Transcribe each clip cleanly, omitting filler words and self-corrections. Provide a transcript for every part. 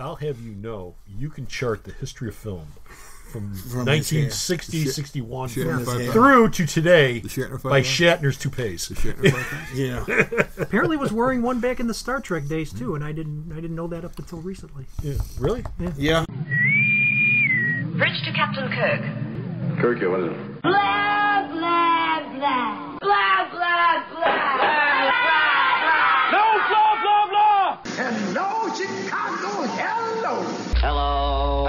I'll have you know, you can chart the history of film from 1960, 61 through to today by Shatner's toupees. Yeah. Apparently was wearing one back in the Star Trek days too, and I didn't know that up until recently. Yeah. Really? Yeah. Bridge to Captain Kirk. Kirk, what is it? Blah, blah, blah. Blah, blah, blah. No, blah, blah, blah! Hello, Chicago, hello. Hello.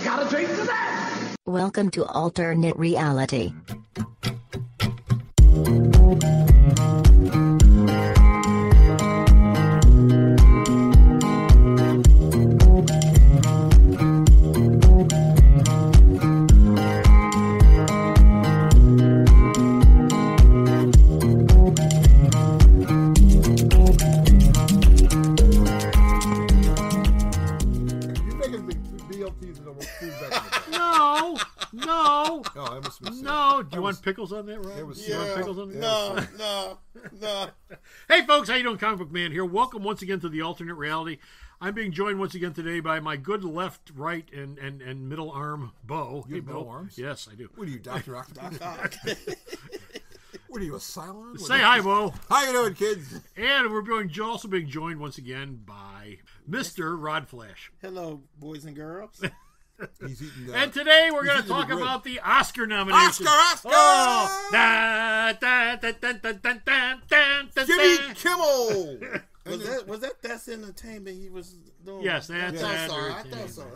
Got a drink to that? Welcome to Alternate Reality. No. Do you want pickles on that, Rob? No. Hey, folks, how you doing? Comic Book Man here. Welcome once again to the Alternate Reality. I'm being joined once again today by my good left, right, and middle arm, Bo. You have middle arms? Yes, I do. What are you, Dr. Octopus? What are you, a Cylon? Say hi, Bo. How you doing, kids? And we're also being joined once again by Mr. Rod Flash. Hello, boys and girls. He's eating, and today we're going to talk about the Oscar nominations. Oscar! Oh! Jimmy Kimmel! That's entertainment he was doing? Yes, that's I thought so.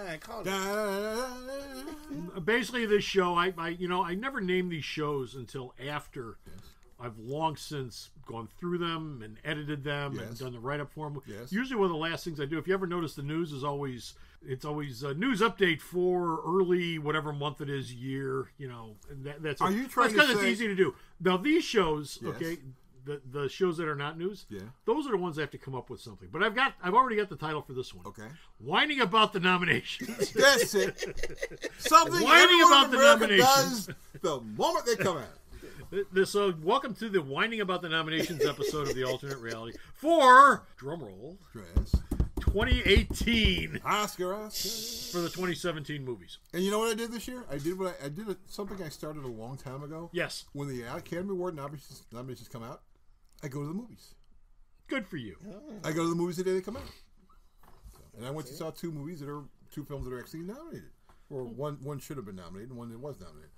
I called it. Basically, this show, I never named these shows until after I've long since gone through them and edited them and done the write-up for them. Yes. Usually one of the last things I do, if you ever notice, the news is always a news update for early whatever month it is, year, that's Are you trying because to it's say... easy to do. Now, these shows, the shows that are not news, those are the ones that have to come up with something. But I've already got the title for this one. Okay. Whining about the nominations. That's it. Something Whining about the nominations does the moment they come out. Welcome to the Whining About the Nominations episode of the Alternate Reality for, drumroll, 2018 Oscar for the 2017 movies. And you know what I did this year? I did something I started a long time ago. Yes. When the Academy Award nominations come out, I go to the movies. Good for you. I go to the movies the day they come out. And I went and saw two films that are actually nominated. Or one should have been nominated and one that was nominated.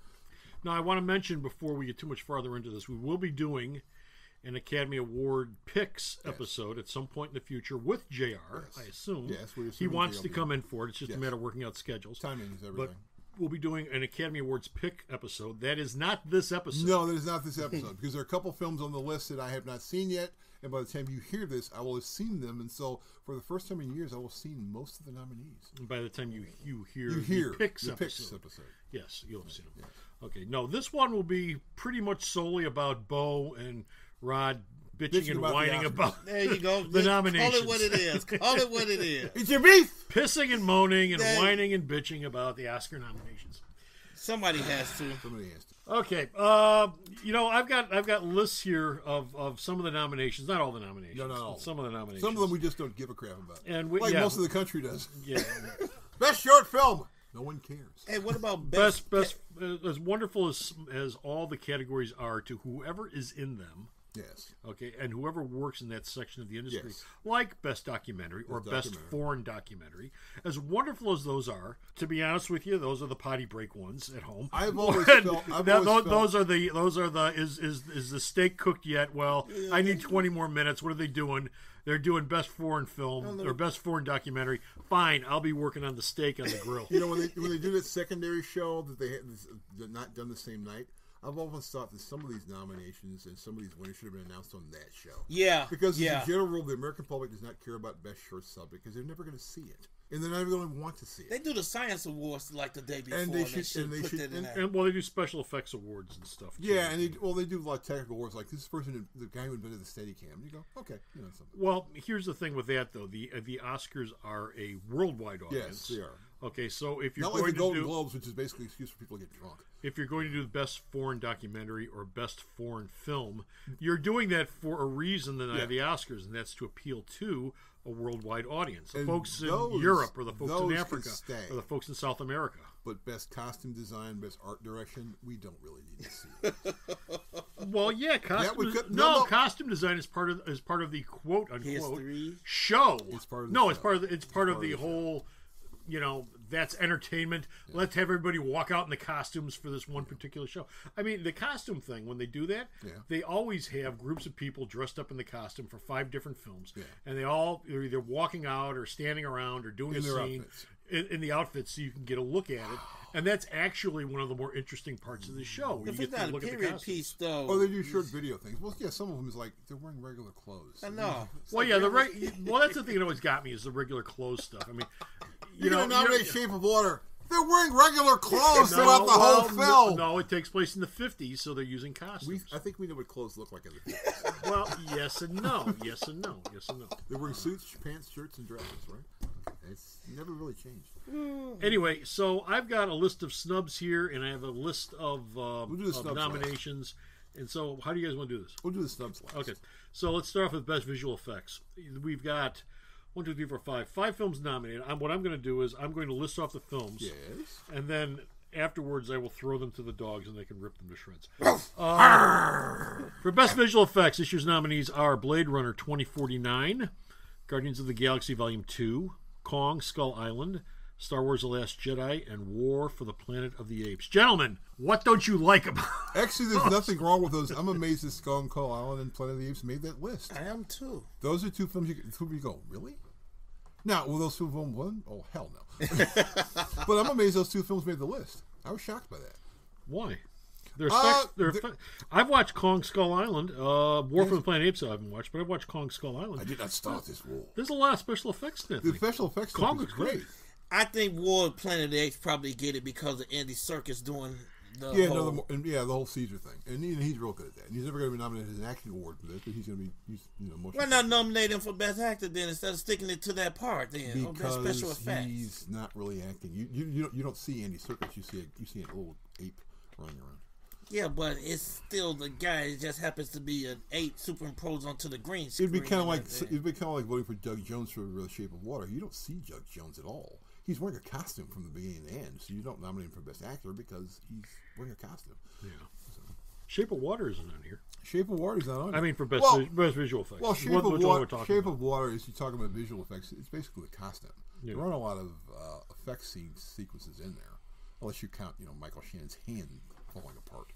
Now, I want to mention before we get too much farther into this, we will be doing an Academy Award picks episode at some point in the future with JR, I assume. Yes, he wants to come in for it. It's just a matter of working out schedules. Timing is everything. But we'll be doing an Academy Awards pick episode. That is not this episode. No, that is not this episode because there are a couple films on the list that I have not seen yet. And by the time you hear this, I will have seen them. And so, for the first time in years, I will have seen most of the nominees. And by the time you hear the picks episode. Yes, you'll have seen them. Yes. Okay, no, this one will be pretty much solely about Bo and Rod bitching and whining about there you go. the nominations. Call it what it is. Call it what it is. It's your beef! Pissing and moaning and whining and bitching about the Oscar nominations. Somebody has to. Okay, I've got lists here of some of the nominations, not all the nominations. No. Some of the nominations. Some of them we just don't give a crap about. And most of the country does. Yeah. Best short film. No one cares. Hey, what about best as wonderful as all the categories are to whoever is in them. Yes. Okay, and whoever works in that section of the industry, like Best Documentary or Best Foreign Documentary, as wonderful as those are, to be honest with you, those are the potty break ones at home. I've always felt those are the is the steak cooked yet? Well, I need 20 more minutes. What are they doing? They're doing Best Foreign Film or Best Foreign Documentary. Fine, I'll be working on the steak on the grill. When they do that secondary show that they're not done the same night, I've always thought that some of these nominations and some of these winners should have been announced on that show. Yeah. Because as a general rule, the American public does not care about Best Short Subject because they're never going to see it. And they're not even going to want to see it. They do the Science Awards like the day before. And they should put that in there. And they do special effects awards and stuff. Too. Yeah, and they do a lot of technical awards like this person, the guy who invented the Steadicam. You go, okay, something. Well, here's the thing with that though: the Oscars are a worldwide audience. Yes, they are. Okay, so if you're not going like the Golden to do, Globes, which is basically an excuse for people to get drunk. if you're going to do the best foreign documentary or best foreign film, you're doing that for a reason the night of the Oscars, and that's to appeal to a worldwide audience. The folks in Europe, or the folks in Africa, or the folks in South America. But best costume design, best art direction, we don't really need to see it. Well, yeah, costume design is part of the quote unquote History. show. It's part of it's part of the whole. You know, that's entertainment. Yeah. Let's have everybody walk out in the costumes for this one particular show. I mean, the costume thing, when they do that, they always have groups of people dressed up in the costume for 5 different films. Yeah. And they all are either walking out or standing around or doing a scene in the outfits so you can get a look at it. And that's actually one of the more interesting parts of the show. Where If you it's get to not a look at the period costumes. piece, though. Or they do short video things. Well, yeah, some of them is like they're wearing regular clothes. I know. Well, yeah, well, that's the thing that always got me is the regular clothes stuff. I mean, you know, nominate Shape of Water. They're wearing regular clothes throughout the whole film. No, it takes place in the 50s, so they're using costumes. I think we know what clothes look like in the 50s. Well, yes and no. Yes and no. Yes and no. They're wearing suits, pants, shirts, and dresses, right? It's never really changed. Anyway, so I've got a list of snubs here, and I have a list of nominations. And so, how do you guys want to do this? We'll do the snubs last. Okay, so let's start off with best visual effects. We've got 1, 2, 3, 4, 5 films nominated. What I'm going to do is I'm going to list off the films. Yes. And then afterwards, I will throw them to the dogs, and they can rip them to shreds. For best visual effects, this year's nominees are Blade Runner 2049, Guardians of the Galaxy Volume 2, Kong Skull Island, Star Wars The Last Jedi, and War for the Planet of the Apes. Gentlemen, what don't you like about Actually, there's nothing wrong with those. I'm amazed that Skull Island and Planet of the Apes made that list. I am too. Those are 2 films you go, really? Now, will those 2 films win? Oh, hell no. But I'm amazed those 2 films made the list. I was shocked by that. Why? I've watched Kong Skull Island. War for the Planet of the Apes I haven't watched, but I've watched Kong Skull Island. I did not start this war. There's a lot of special effects in it. The special effects Kong looks great. I think War of Planet of the Apes probably get it because of Andy Serkis doing the whole Caesar thing, and he's real good at that. And he's never going to be nominated as an acting award for this, but he's going to be, Why not nominate him for Best Actor then instead of sticking it to that part then? Because or Best Special Effects. He's not really acting. You don't see Andy Serkis. You see a little ape running around. Yeah, but it's still the guy. It just happens to be an ape superimposed onto the green screen. It'd be kind of like voting for Doug Jones for The Shape of Water. You don't see Doug Jones at all. He's wearing a costume from the beginning to the end, so you don't nominate him for Best Actor because he's wearing a costume. Yeah. So. Shape of Water isn't on here. Shape of Water is not on here. I mean, for best visual effects. Well, Shape of Water is, you're talking about visual effects, it's basically the costume. Yeah. There aren't a lot of effect sequences in there, unless you count, Michael Shannon's hand falling apart.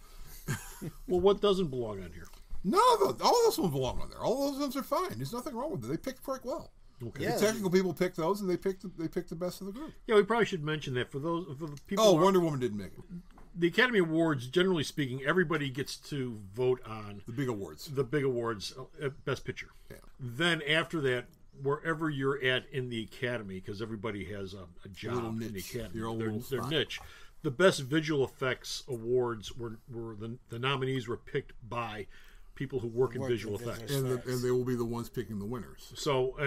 Well, what doesn't belong on here? None of those. All of those ones belong on there. All of those ones are fine. There's nothing wrong with them. They picked quite well. Okay. The technical people picked those, and they picked the best of the group. Yeah, we probably should mention that for the people. Oh, Wonder Woman didn't make it. The Academy Awards, generally speaking, everybody gets to vote on the big awards. Best Picture. Yeah. Then after that, wherever you're at in the Academy, because everybody has a job in the Academy, their niche. The Best Visual Effects Awards were the nominees were picked by people who work in visual effects, and they will be the ones picking the winners. So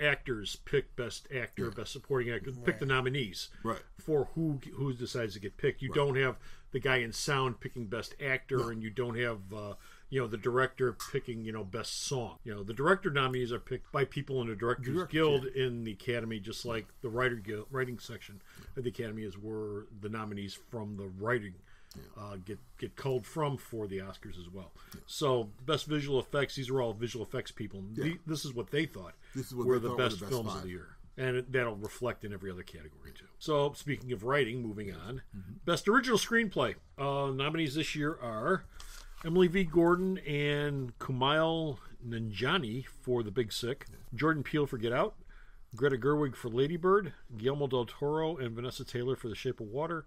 actors pick Best Actor, Best Supporting Actor, pick the nominees for who decides to get picked. You don't have the guy in sound picking Best Actor, and you don't have the director picking Best Song. The director nominees are picked by people in the Directors Guild in the Academy, just like the writing section of the Academy is where the nominees from the writing. Get culled from for the Oscars as well. Yeah. So best visual effects, these are all visual effects people. Yeah. This is what they thought were the best films of the year. And that'll reflect in every other category too. So speaking of writing, moving on. Best original screenplay. Nominees this year are Emily V. Gordon and Kumail Nanjiani for The Big Sick, Jordan Peele for Get Out, Greta Gerwig for Lady Bird, Guillermo del Toro and Vanessa Taylor for The Shape of Water,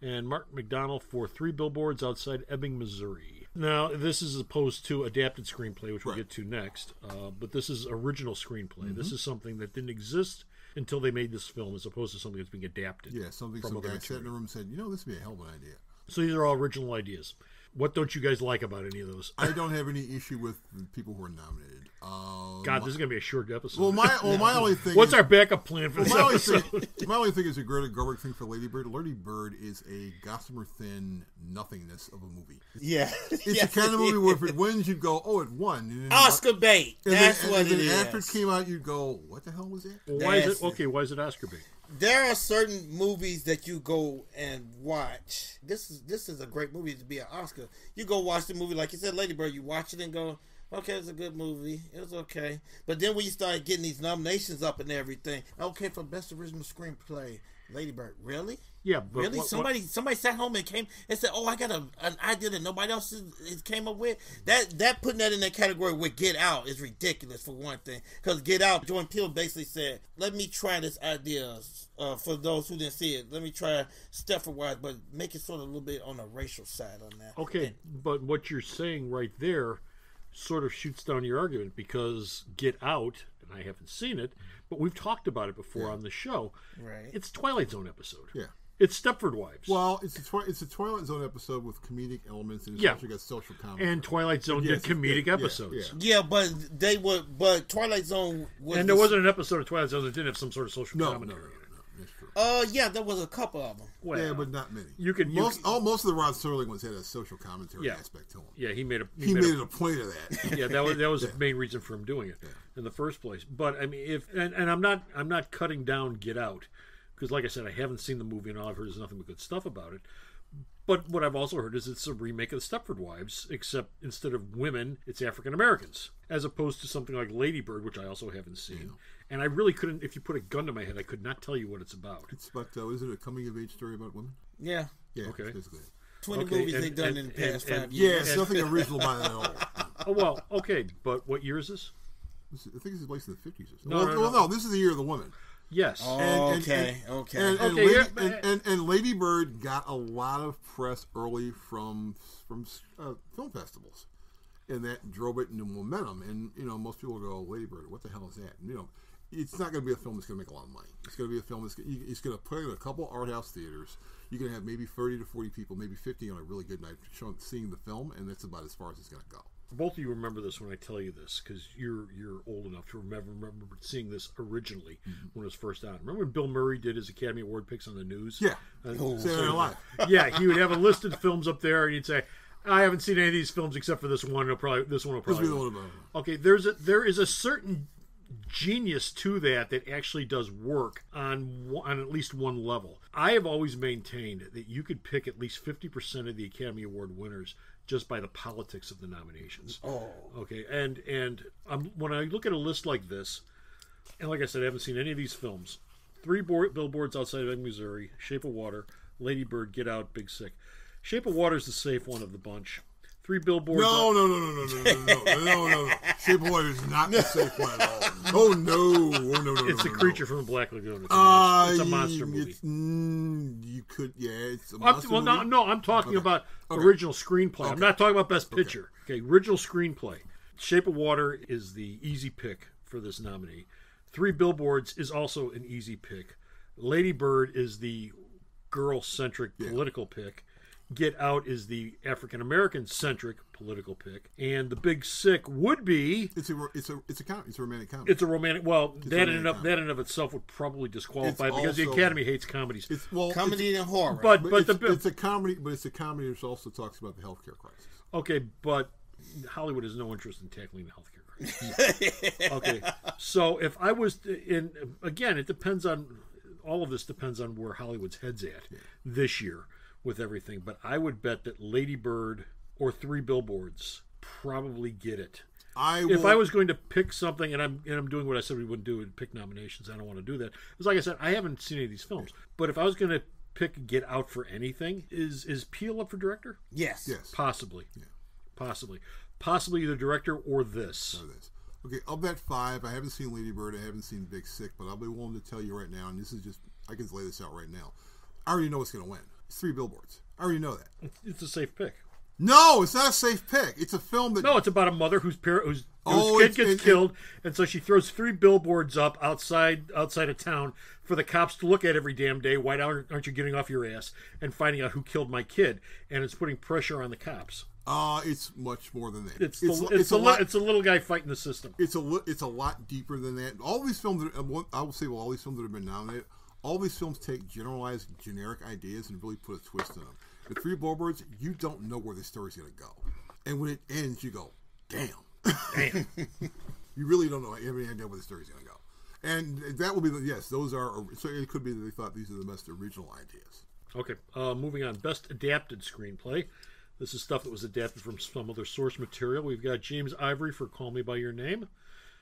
and Mark McDonald for 3 Billboards Outside Ebbing, Missouri. Now, this is opposed to adapted screenplay, which we'll get to next, but this is original screenplay. This is something that didn't exist until they made this film, as opposed to something that's being adapted. Yeah, some guy sat in the room and said, this would be a hell of an idea. So these are all original ideas. What don't you guys like about any of those? I don't have any issue with the people who are nominated. God, this is going to be a short episode. Well, my only thing What's our backup plan for this episode? My only thing is a Greta Gerwig thing for Lady Bird. Lady Bird is a gossamer thin nothingness of a movie. Yeah. It's the kind of movie where if it wins, you'd go, oh, it won. And then, Oscar bait. That's what it is. After it came out, you'd go, what the hell was it? Well, why is it Oscar bait? There are certain movies that you go and watch. This is a great movie to be an Oscar. You go watch the movie, like you said, Lady Bird. You watch it and go, okay, it's a good movie. It was okay. But then when you start getting these nominations up and everything, okay, for Best Original Screenplay, Lady Bird, really? Yeah, but really? Somebody sat home and came and said, "Oh, I got an idea that nobody else came up with." That putting that in that category with Get Out is ridiculous for one thing. Because Get Out, Jordan Peele basically said, "Let me try this idea for those who didn't see it. Let me try Stepford Wives, but make it sort of a little bit on the racial side on that." Okay, but what you're saying right there sort of shoots down your argument, because Get Out, and I haven't seen it, but we've talked about it before on the show. Right. It's a Twilight Zone episode. Yeah. It's Stepford Wives. Well, it's a Twilight Zone episode with comedic elements, and it's also got social comedy. And Twilight Zone did comedic episodes. Yeah, but Twilight Zone was... And there wasn't an episode of Twilight Zone that didn't have some sort of social commentary. No, that's true. Yeah, there was a couple of them. Well, yeah, but not many. Most of the Rod Serling ones had a social commentary aspect to them. Yeah, he made it a point of that. Yeah, that was the main reason for him doing it in the first place. But I mean, I'm not cutting down Get Out, because like I said, I haven't seen the movie and all I've heard is nothing but good stuff about it. But what I've also heard is it's a remake of the Stepford Wives, except instead of women, it's African Americans, as opposed to something like Lady Bird, which I also haven't seen. And I really couldn't, if you put a gun to my head, I could not tell you what it's about. It's about, is it a coming-of-age story about women? Yeah. Yeah, okay. Basically. 20 movies they've done in the past 5 years. Yeah, it's nothing original by that all. Oh, well, okay, but what year is this? I think this is placed in the 50s or something. No, this is the year of the woman. Yes. And Lady Bird got a lot of press early from film festivals, and that drove it into momentum. And most people go, "Lady Bird, what the hell is that?" And, it's not going to be a film that's going to make a lot of money. It's going to be a film it's going to put in a couple art house theaters. You're going to have maybe 30 to 40 people, maybe 50 on a really good night seeing the film, and that's about as far as it's going to go. Both of you remember this when I tell you this, because you're old enough to remember seeing this originally when it was first out. Remember when Bill Murray did his Academy Award picks on the news? Yeah. Saturday Night Live. Yeah, he would have a list of films up there, and he'd say, "I haven't seen any of these films except for this one. This one will probably." Win. Okay, there is a certain genius to that actually does work on at least one level. I have always maintained that you could pick at least 50% of the Academy Award winners just by the politics of the nominations. Oh. Okay, and when I look at a list like this, and like I said, I haven't seen any of these films. 3 Billboards Outside of Ebbing, Missouri, Shape of Water, Lady Bird, Get Out, Big Sick. Shape of Water is the safe one of the bunch. 3 Billboards. No. Shape of Water is not the safe one at all. Oh no. It's the creature from the Black Lagoon. It's a monster movie. You could, it's a monster movie. No, I'm talking about original screenplay. I'm not talking about Best Picture. Okay, original screenplay. Shape of Water is the easy pick for this nominee. 3 Billboards is also an easy pick. Lady Bird is the girl-centric political pick. Get Out is the African-American centric political pick, and The Big Sick would be it's a romantic comedy. It's a romantic. Well, that in and of itself would probably disqualify because the Academy hates comedies. Comedy and horror. But it's a comedy. But it's a comedy which also talks about the healthcare crisis. Okay, but Hollywood has no interest in tackling the healthcare crisis. Okay, so if I was again, it depends on all of this depends on where Hollywood's head's at this year with everything, but I would bet that Lady Bird or 3 Billboards probably get it. If I was going to pick something, and I'm doing what I said we wouldn't do, and pick nominations, I don't want to do that. Because like I said, I haven't seen any of these films. But if I was going to pick Get Out for anything, is Peele up for director? Yes. Possibly. Yeah. Possibly the director or this. Okay, of that 5, I haven't seen Lady Bird, I haven't seen Big Sick, but I'll be willing to tell you right now, and this is just, I can lay this out right now. I already know what's going to win. It's 3 Billboards. I already know that. It's a safe pick. No, it's not a safe pick. It's a film that... No, it's about a mother whose kid gets killed, and so she throws 3 billboards up outside of town for the cops to look at every damn day. Why aren't you getting off your ass and finding out who killed my kid? And it's putting pressure on the cops. It's much more than that. It's a little guy fighting the system. It's a lot deeper than that. All these films I will say, all these films that have been nominated, all these films take generalized, generic ideas and really put a twist in them. The 3 billboards, you don't know where the story's going to go, and when it ends, you go, damn. You really don't know. You have any idea where the story's going to go, and that will be those are. So it could be that they thought these are the best original ideas. Okay, moving on. Best adapted screenplay. This is stuff that was adapted from some other source material. We've got James Ivory for Call Me by Your Name,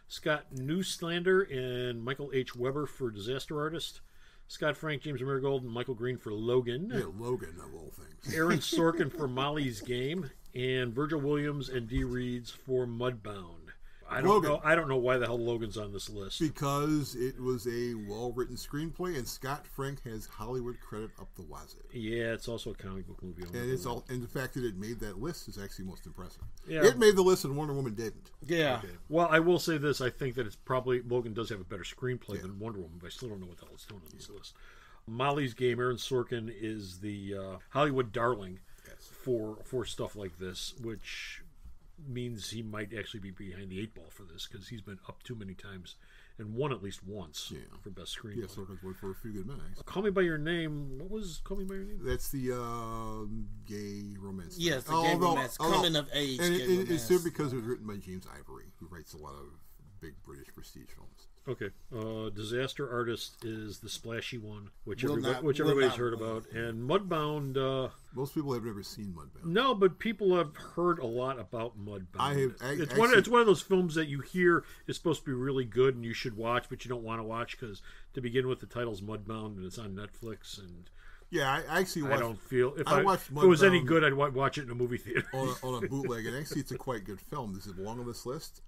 Scott Neustlander and Michael H. Weber for Disaster Artist, Scott Frank, James Marigold, and Michael Green for Logan. Yeah, Logan of all things. Aaron Sorkin for Molly's Game, and Virgil Williams and Dee Reeds for Mudbound. I don't know why the hell Logan's on this list. Because it was a well-written screenplay, and Scott Frank has Hollywood credit up the wazoo. Yeah, it's also a comic book movie. And the fact that it made that list is actually most impressive. Yeah. It made the list, and Wonder Woman didn't. Yeah. Okay. Well, I will say this: I think that it's probably Logan does have a better screenplay than Wonder Woman, but I still don't know what the hell it's doing on this list. Molly's Game. Aaron Sorkin is the Hollywood darling for stuff like this, which means he might actually be behind the 8 ball for this because he's been up too many times and won at least once for best screenplay. Yeah, Sorkin's won for a few good minutes. Call Me by Your Name. What was Call Me by Your Name? That's the gay romance. Yes, the gay romance, coming of age. And gay romance. It's there because it was written by James Ivory, who writes a lot of big British prestige films. Okay, Disaster Artist is the splashy one, which everybody's heard about, and Mudbound. Most people have never seen Mudbound. No, but people have heard a lot about Mudbound. It's one of those films that you hear is supposed to be really good and you should watch, but you don't want to watch because to begin with, the title's Mudbound and it's on Netflix. And yeah, I actually watched. I don't feel if watched it was any good, I'd watch it in a movie theater on a bootleg, and actually, it's a quite good film. Does it belong on this list?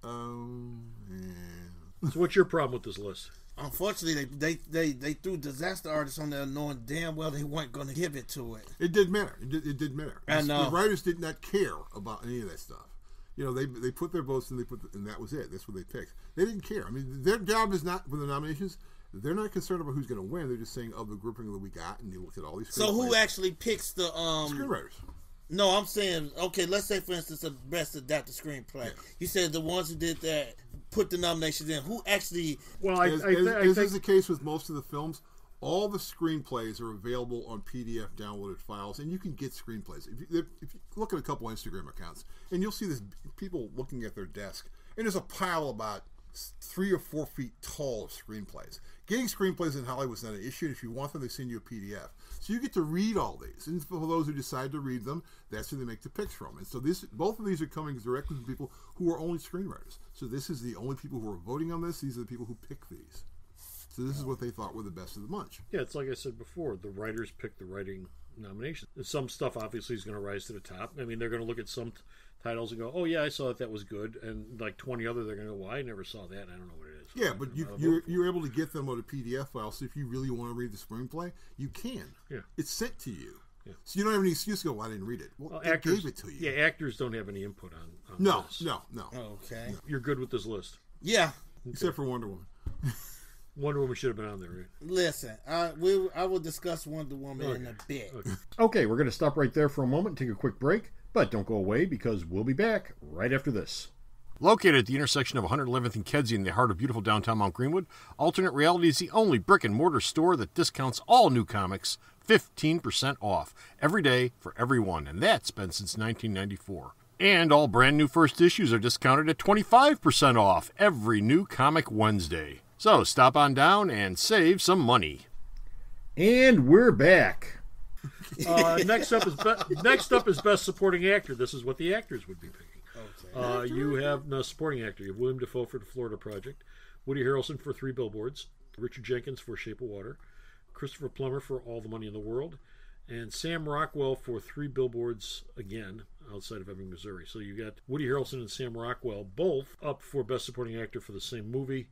So what's your problem with this list? Unfortunately, they threw Disaster Artist on there knowing damn well they weren't going to give it to it. It didn't matter. It didn't matter. I know. The writers did not care about any of that stuff. You know, they put their votes and and that was it. That's what they picked. They didn't care. I mean, their job is not with the nominations. They're not concerned about who's going to win. They're just saying of the grouping that we got, and they looked at all these. So who actually picks the screenwriters? No, I'm saying, okay, let's say, for instance, the best adapted screenplay. Yeah. You said the ones who did that put the nominations in. Who actually... Well, as is the case with most of the films, all the screenplays are available on PDF downloaded files, and you can get screenplays. If you look at a couple Instagram accounts, and you'll see this people looking at their desk, and there's a pile about 3 or 4 feet tall of screenplays. Getting screenplays in Hollywood is not an issue. If you want them, they send you a PDF. So you get to read all these. And for those who decide to read them, that's who they make the picks from. And so both of these are coming directly from people who are only screenwriters. So this is the only people who are voting on this. These are the people who pick these. So this is what they thought were the best of the bunch. Yeah, it's like I said before. The writers pick the writing nominations. Some stuff obviously is going to rise to the top. I mean, they're going to look at some titles and go, oh, yeah, I saw that was good. And like 20 other, they're going to go, well, I never saw that. I don't know what it is. Yeah, but you're able to get them on a PDF file, so if you really want to read the screenplay, you can. Yeah. It's sent to you. Yeah. So you don't have any excuse to go, well, I didn't read it. Well, they gave it to you. Yeah, actors don't have any input on No. this. Okay. No. You're good with this list? Yeah. Okay. Except for Wonder Woman. Wonder Woman should have been on there, right? Listen, I will discuss Wonder Woman in a bit. Okay, we're going to stop right there for a moment and take a quick break, but don't go away because we'll be back right after this. Located at the intersection of 111th and Kedzie in the heart of beautiful downtown Mount Greenwood, Alternate Reality is the only brick-and-mortar store that discounts all new comics 15% off every day for everyone, and that's been since 1994. And all brand new first issues are discounted at 25% off every new comic Wednesday. So stop on down and save some money. And we're back. Next up is Best Supporting Actor. This is what the actors would be picking. Okay. You have supporting actor. You have William Dafoe for the Florida Project, Woody Harrelson for 3 Billboards, Richard Jenkins for Shape of Water, Christopher Plummer for All the Money in the World, and Sam Rockwell for 3 Billboards again outside of Ebbing, Missouri. So you got Woody Harrelson and Sam Rockwell both up for Best Supporting Actor for the same movie,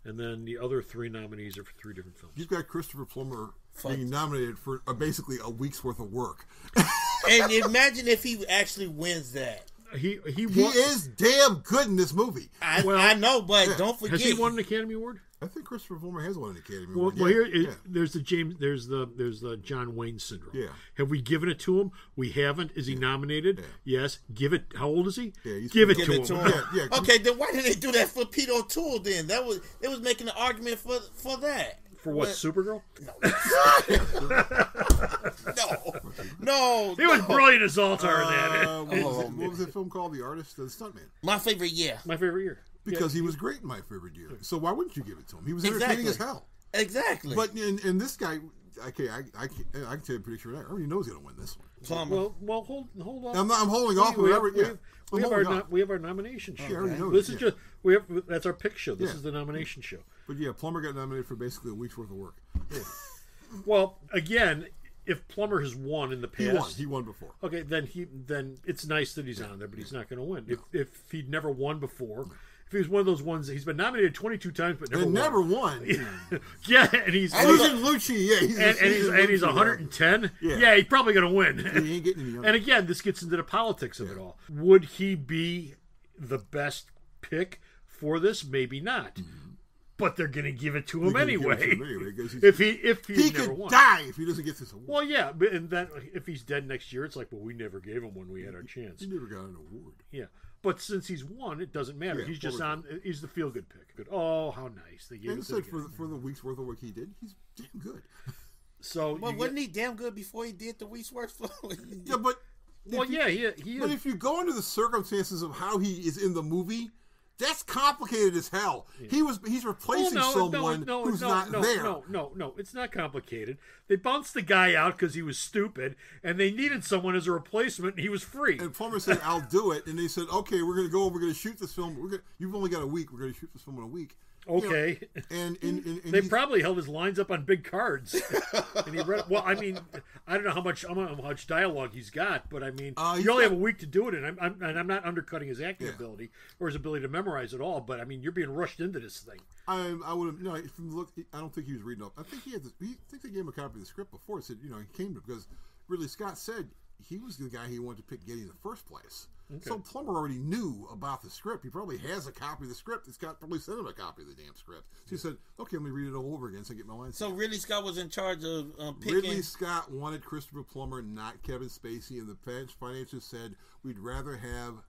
and then the other 3 nominees are for 3 different films. You've got Christopher Plummer being nominated for basically a week's worth of work. And imagine if he actually wins that. He is damn good in this movie. I know, but don't forget. Has he won an Academy Award? I think Christopher Plummer has won an Academy Award. Well, there's the John Wayne syndrome. Yeah. Have we given it to him? We haven't. Is he nominated? Yeah. Yes. Give it. How old is he? Yeah, give it to him. Yeah. Okay, then why didn't they do that for Peter O'Toole? Then it was making an argument for that. For what? Supergirl? No. He was brilliant as Zoltar in that. What was that film called? The Artist, the Stuntman. My favorite year. Because he was great in My Favorite Year. So why wouldn't you give it to him? He was entertaining as hell. Exactly. But in this guy, okay, I can tell you pretty sure that I already know he's going to win this one. Well, hold on. I'm holding off. We have our nomination show. Yeah, I already know this is just that's our pick show. This is the nomination show. But yeah, Plummer got nominated for basically a week's worth of work. Yeah. Well, again, if Plummer has won in the past, he won before. Okay, then it's nice that he's on there, but he's not going to win. If he'd never won before. If he was one of those ones, he's been nominated 22 times, but never won. Yeah, and he's in Lucci. Yeah, he's 110. Yeah, he's probably going to win. He ain't getting any younger. And again, this gets into the politics of it all. Would he be the best pick for this? Maybe not. Mm-hmm. But they're going to give it to him anyway. If he never won. Die if he doesn't get this award. Well, yeah, but and then if he's dead next year, it's like, well, we never gave him one. We had our chance. He never got an award. Yeah. But since he's won, it doesn't matter. Yeah, he's just on. He's the feel-good pick. Good. Oh, how nice! They gave and it said for the week's worth of work he did, he's damn good. So, wasn't he damn good before he did the week's worth? Yeah, but he. But if you go into the circumstances of how he is in the movie, that's complicated as hell. Yeah. He's replacing someone who's not there. No, it's not complicated. They bounced the guy out because he was stupid, and they needed someone as a replacement, and he was free. And Plummer said, "I'll do it." And they said, "Okay, we're going to go. We're going to shoot this film. You've only got a week. We're going to shoot this film in a week." Okay. And they probably held his lines up on big cards, and he read. Well, I mean, I don't know how much dialogue he's got, but I mean, you only have a week to do it, and I'm not undercutting his acting ability or his ability to memorize it all, but I mean, you're being rushed into this thing. I would have from the look. I don't think he was reading up. I think they gave him a copy of the script before. Said he came to because Ridley Scott said he was the guy he wanted to pick Getty in the first place. Okay. So Plummer already knew about the script. He probably has a copy of the script. Scott probably sent him a copy of the damn script. So he said, "Okay, let me read it all over again so I get my lines." So Ridley Scott was in charge of picking. Ridley Scott wanted Christopher Plummer, not Kevin Spacey, and the financiers said we'd rather have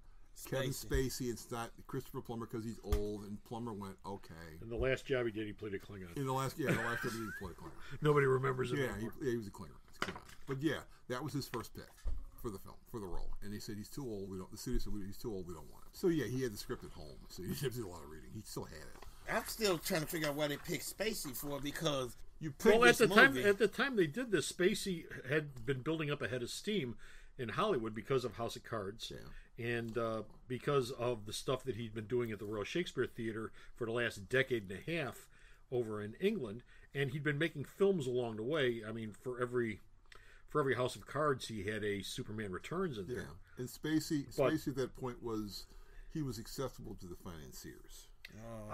Kevin Spacey and not Christopher Plummer because he's old. And Plummer went, "Okay." And the last job he did, he played a Klingon. In the last job he played a Klingon. Nobody remembers it. Yeah, he was a Klingon. But yeah, that was his first pick for the film, for the role. And they said he's too old. The studio said he's too old. We don't want him. So yeah, he had the script at home. So he didn't have to do a lot of reading. He still had it. I'm still trying to figure out why they picked Spacey for because at the time they did this, Spacey had been building up a head of steam in Hollywood because of House of Cards. Yeah. And because of the stuff that he'd been doing at the Royal Shakespeare Theatre for the last decade and a half over in England, and he'd been making films along the way. I mean, for every House of Cards, he had a Superman Returns in there. Yeah, and Spacey at that point was acceptable to the financiers.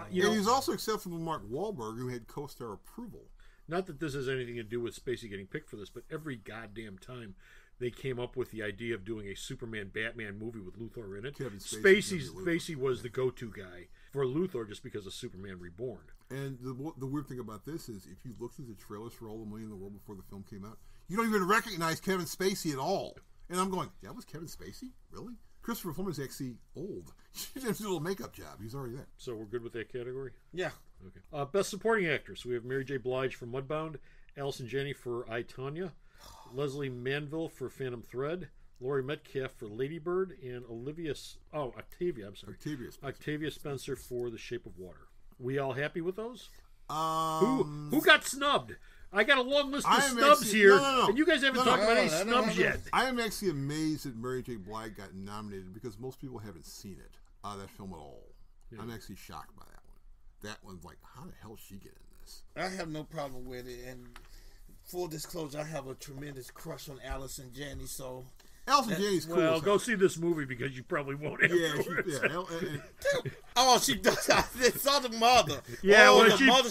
And he was also acceptable to Mark Wahlberg, who had co-star approval. Not that this has anything to do with Spacey getting picked for this, but every goddamn time they came up with the idea of doing a Superman-Batman movie with Luthor in it, Spacey was the go-to guy for Luthor just because of Superman Reborn. And the weird thing about this is, if you looked at the trailers for All the Money in the World before the film came out, you don't even recognize Kevin Spacey at all. And I'm going, that was Kevin Spacey? Really? Christopher Plummer's actually old. He did a little makeup job. He's already there. So we're good with that category? Yeah. Okay. Best Supporting Actress. We have Mary J. Blige for Mudbound, Allison Janney for I, Tonya, Leslie Manville for Phantom Thread, Laurie Metcalf for Lady Bird, and Octavia Spencer for The Shape of Water. We all happy with those? Who got snubbed? I got a long list of snubs here, and you guys haven't talked about any snubs yet. I am actually amazed that Mary J. Blige got nominated because most people haven't seen it, that film at all. Yeah. I'm actually shocked by that one. That one's like, how the hell did she get in this? I have no problem with it, and full disclosure, I have a tremendous crush on Allison Janney, so Allison Janney's cool. Well, go see this movie because you probably won't afterwards. Oh, she does. I saw the mother. Yeah, oh, well, the mother.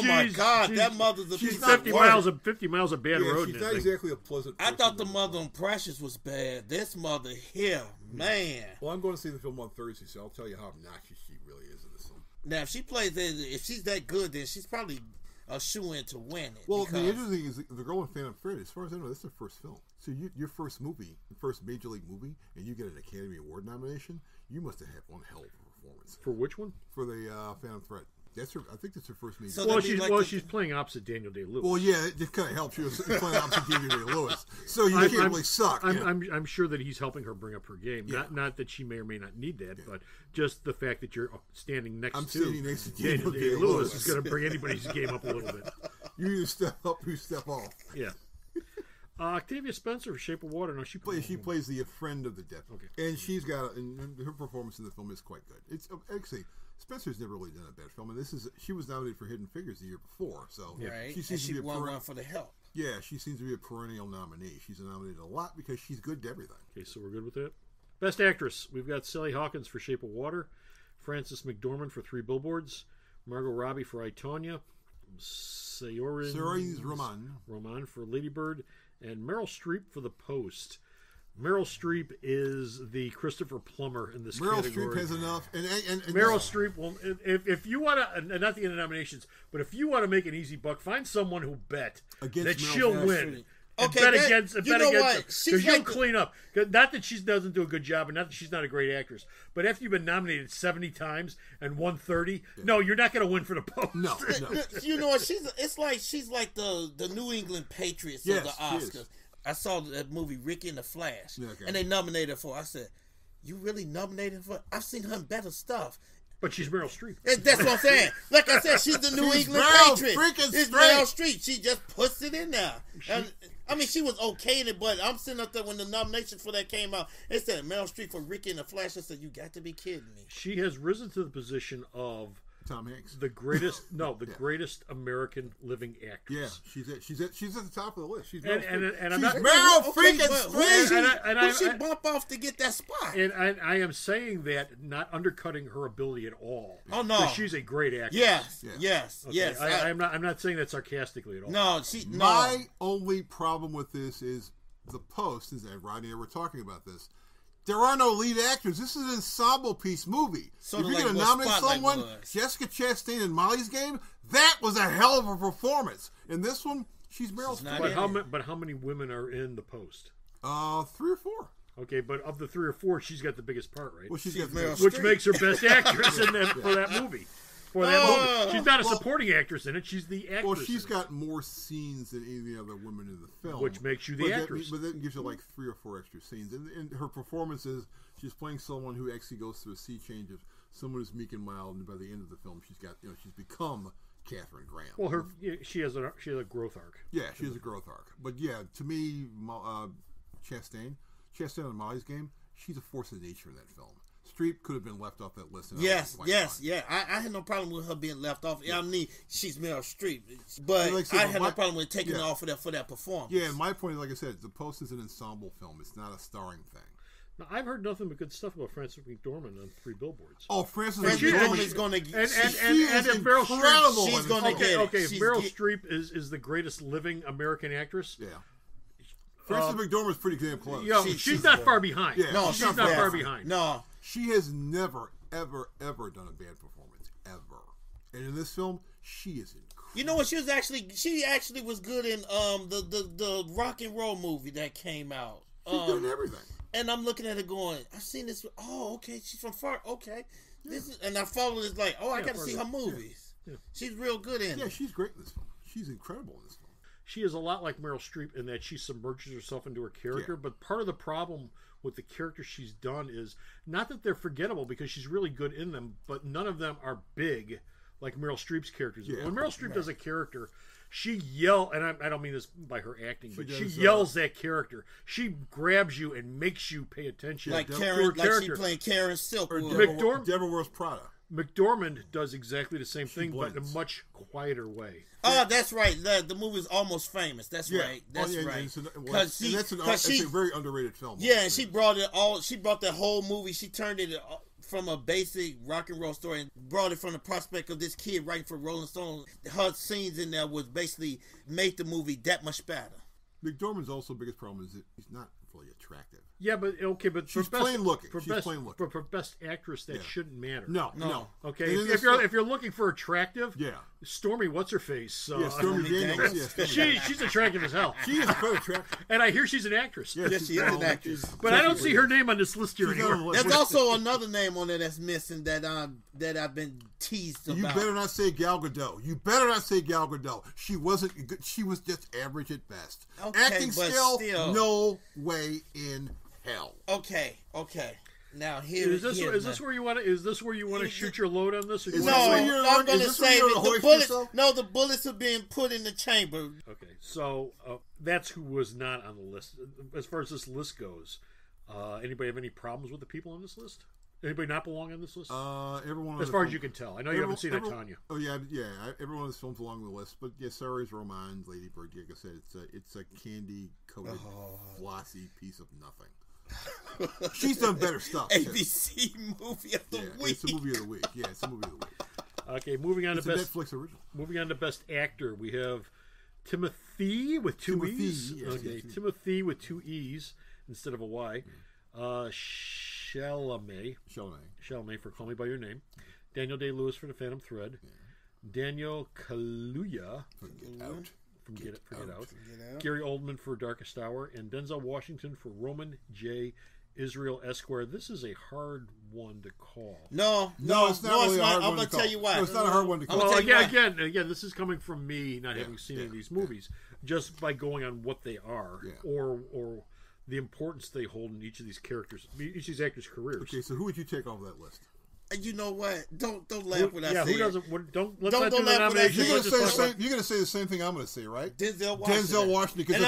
My God, that mother's a she's piece 50 of miles work. of 50 miles of bad road. She's not exactly a pleasant person. I thought the mother on Precious was bad. This mother here, man. Well, I'm going to see the film on Thursday, so I'll tell you how obnoxious she really is in this film. Now, if she plays that, if she's that good, then she's probably a shoe-in to win it. Well, the interesting thing is the girl in Phantom Thread, as far as I know, this is her first film. So your first movie, your first major league movie, and you get an Academy Award nomination, you must have had one hell of a performance. For which one? For the Phantom Thread. That's her. I think that's her first major. So she's playing opposite Daniel Day-Lewis. Well, yeah, it kind of helps. She was playing opposite Daniel Day-Lewis, so you can't really suck. I'm sure that he's helping her bring up her game. Yeah. Not that she may or may not need that, but just the fact that you're standing next to Daniel Day-Lewis is going to bring anybody's game up a little bit. You either step up or you step off. Yeah. Octavia Spencer for Shape of Water. No, she plays the friend of the dead. Okay. And she's got and her performance in the film is quite good. It's actually Spencer's never really done a bad film, and she was nominated for Hidden Figures the year before. So right. she won one for The Help. Yeah, she seems to be a perennial nominee. She's nominated a lot because she's good to everything. Okay, so we're good with that. Best Actress. We've got Sally Hawkins for Shape of Water, Frances McDormand for 3 Billboards, Margot Robbie for I, Tonya, Saoirse Ronan for Lady Bird, and Meryl Streep for The Post. Meryl Streep is the Christopher Plummer in this category. Meryl Streep has enough. And Meryl Streep will, if you want to, not the end of nominations, but if you want to make an easy buck, find someone who bet that she'll win. Okay, bet against her because she'll like clean up. Not that she doesn't do a good job, and not that she's not a great actress, but after you've been nominated 70 times and won 30, no, you're not going to win for The Post. No. You know what? She's like the New England Patriots of the Oscars. I saw that movie Ricky and the Flash, and they nominated her for. I said, "You really nominated for? I've seen her in better stuff." But she's Meryl Streep. That's what I'm saying. Like I said, she's the New England Patriots. It's Meryl Streep. She just puts it in there. I mean, she was okay in it, but I'm sitting up there when the nomination for that came out. It said Meryl Streep for Ricky and the Flash. I said, "You got to be kidding me." She has risen to the position of Tom Hanks, the greatest greatest American living actress. Yeah, she's at the top of the list. She's Meryl Streep. Who she bump off to get that spot? And I am saying that not undercutting her ability at all. Oh no, she's a great actress. Yes. I'm not saying that sarcastically at all. No, my only problem with this is The Post. Is that Rodney and I were talking about this? There are no lead actors. This is an ensemble piece movie. Sort if of you're going to nominate someone, Jessica Chastain in Molly's Game, that was a hell of a performance. In this one, she's Meryl Streep. But how many women are in The Post? 3 or 4. Okay, but of the 3 or 4, she's got the biggest part, right? Well, she's got Meryl which makes her best actress for that movie. She's not a supporting actress in it. She's the actress. Well, she's got more scenes than any of the other women in the film. Which makes you the actress. But that gives you like 3 or 4 extra scenes. And her performance is, she's playing someone who actually goes through a sea change of someone who's meek and mild, and by the end of the film, she's become Katharine Graham. Well, she has a growth arc. Yeah, she has a growth arc. But yeah, to me, Chastain in Molly's Game, she's a force of nature in that film. Streep could have been left off that list. Yes. I had no problem with her being left off. I mean, she's Meryl Streep, but I had no problem with taking her off for that performance. Yeah, and my point is, like I said, The Post is an ensemble film. It's not a starring thing. Now, I've heard nothing but good stuff about Frances McDormand on 3 Billboards. Oh, Frances McDormand is going to get... And if Meryl Streep... She's going to get... Okay, if Meryl Streep is the greatest living American actress... Yeah. Frances McDormand's pretty damn close. She's not far behind. Yeah, no, she's not far behind. No. She has never, ever, ever done a bad performance. Ever. And in this film, she is incredible. You know what? She actually was good in the rock and roll movie that came out. She's doing everything. And I'm looking at it going, I've seen this. Oh, okay. She's from far. Okay. And I followed it like, I got to see her movies. Yeah. She's real good in it. Yeah, she's great in this film. She's incredible in this film. She is a lot like Meryl Streep in that she submerges herself into her character, but part of the problem with the characters she's done is not that they're forgettable because she's really good in them, but none of them are big like Meryl Streep's characters. Yeah. When Meryl Streep does a character, she yells, and I don't mean this by her acting, but she yells that character. She grabs you and makes you pay attention like to Karen, her character. Like she playing Karen Silk. Or Deborah Wears Prada. McDormand does exactly the same thing, but in a much quieter way. Oh, that's right. The movie is Almost Famous. That's right. That's right. Because it's a very underrated film. Yeah, and she brought it all. She brought the whole movie. She turned it from a basic rock and roll story and brought it from the prospect of this kid writing for Rolling Stone. Her scenes in there was basically made the movie that much better. McDormand's also biggest problem is that he's not really attractive. Yeah, but okay, but she's plain looking. For best actress, that shouldn't matter. No. Okay, if you're looking for attractive, yeah, Stormy, what's her face? Stormy Daniels. She's attractive as hell. She is very attractive, and I hear she's an actress. Yes, she is an actress. But I don't see her name on this list here anymore. There's also another name on there that's missing that I've been teased about. You better not say Gal Gadot. She wasn't good. She was just average at best. Okay, acting skill, no way in hell. Okay. Now is this where you want to shoot your load on this? Or I'm going to say the bullets are being put in the chamber. Okay, so that's who was not on the list. As far as this list goes, anybody have any problems with the people on this list? Anybody not belong on this list? Everyone. As far as you can tell, I know you haven't seen Tanya. Oh yeah. Every one of those films along the list, but yeah, Sarah's Roman, Lady Bird. Like I said, it's a candy coated, flossy piece of nothing. She's done better stuff. ABC movie of the week. It's a movie of the week. Yeah, it's a movie of the week. Okay, moving on to best Netflix original. Moving on to best actor, we have Timothy with two E's. Yes, okay, yes. Timothy with two E's instead of a Y. Chalamet for Call Me by Your Name. Daniel Day-Lewis for The Phantom Thread. Daniel Kaluuya from Get Out. Gary Oldman for Darkest Hour, and Denzel Washington for Roman J. Israel Esquire. This is a hard one to call. No, it's not. Really I'm going to tell you why. No, it's not a hard one to call. Well, again, this is coming from me not having seen any of these movies, just by going on what they are or the importance they hold in each of these characters, each of these actors' careers. Okay, so who would you take off that list? You know what? Don't laugh when I say who doesn't? Don't let's not do laugh the nomination. You're going to say the same thing I'm going to say, right? Denzel Washington, because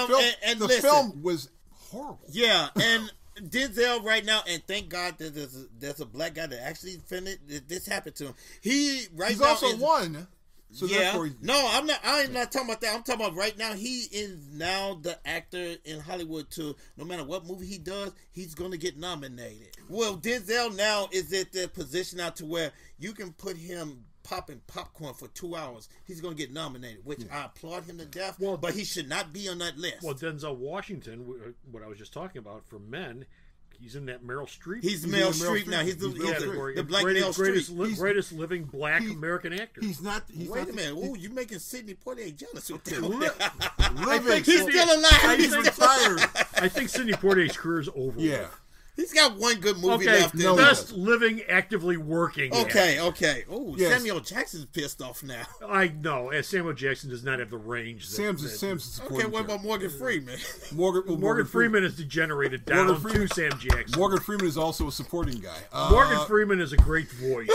the film was horrible. Yeah, and Denzel right now, and thank God that there's a black guy that actually finished. This happened to him. He's also won. So I'm not talking about that. I'm talking about right now. He is now the actor in Hollywood to no matter what movie he does, he's going to get nominated. Well, Denzel now is at the position now to where you can put him popping popcorn for 2 hours. He's going to get nominated, which I applaud him to death. Well, but he should not be on that list. Well, Denzel Washington, what I was just talking about for men. He's in that Meryl Streep. He's Meryl Streep now. He's the black Meryl Streep. Greatest living black American actor. He's not. Wait a minute. Ooh, you're making Sidney Poitier jealous with that. He's still alive. He's retired. I think Sidney Poitier's career is over. Yeah. He's got one good movie left. Best living, actively working. Okay. Oh, yes. Samuel Jackson's pissed off now. I know. Samuel Jackson does not have the range. Sam's okay, what about Morgan Freeman? Morgan Freeman is degenerated down to Sam Jackson. Morgan Freeman is also a supporting guy. Morgan Freeman is a great voice.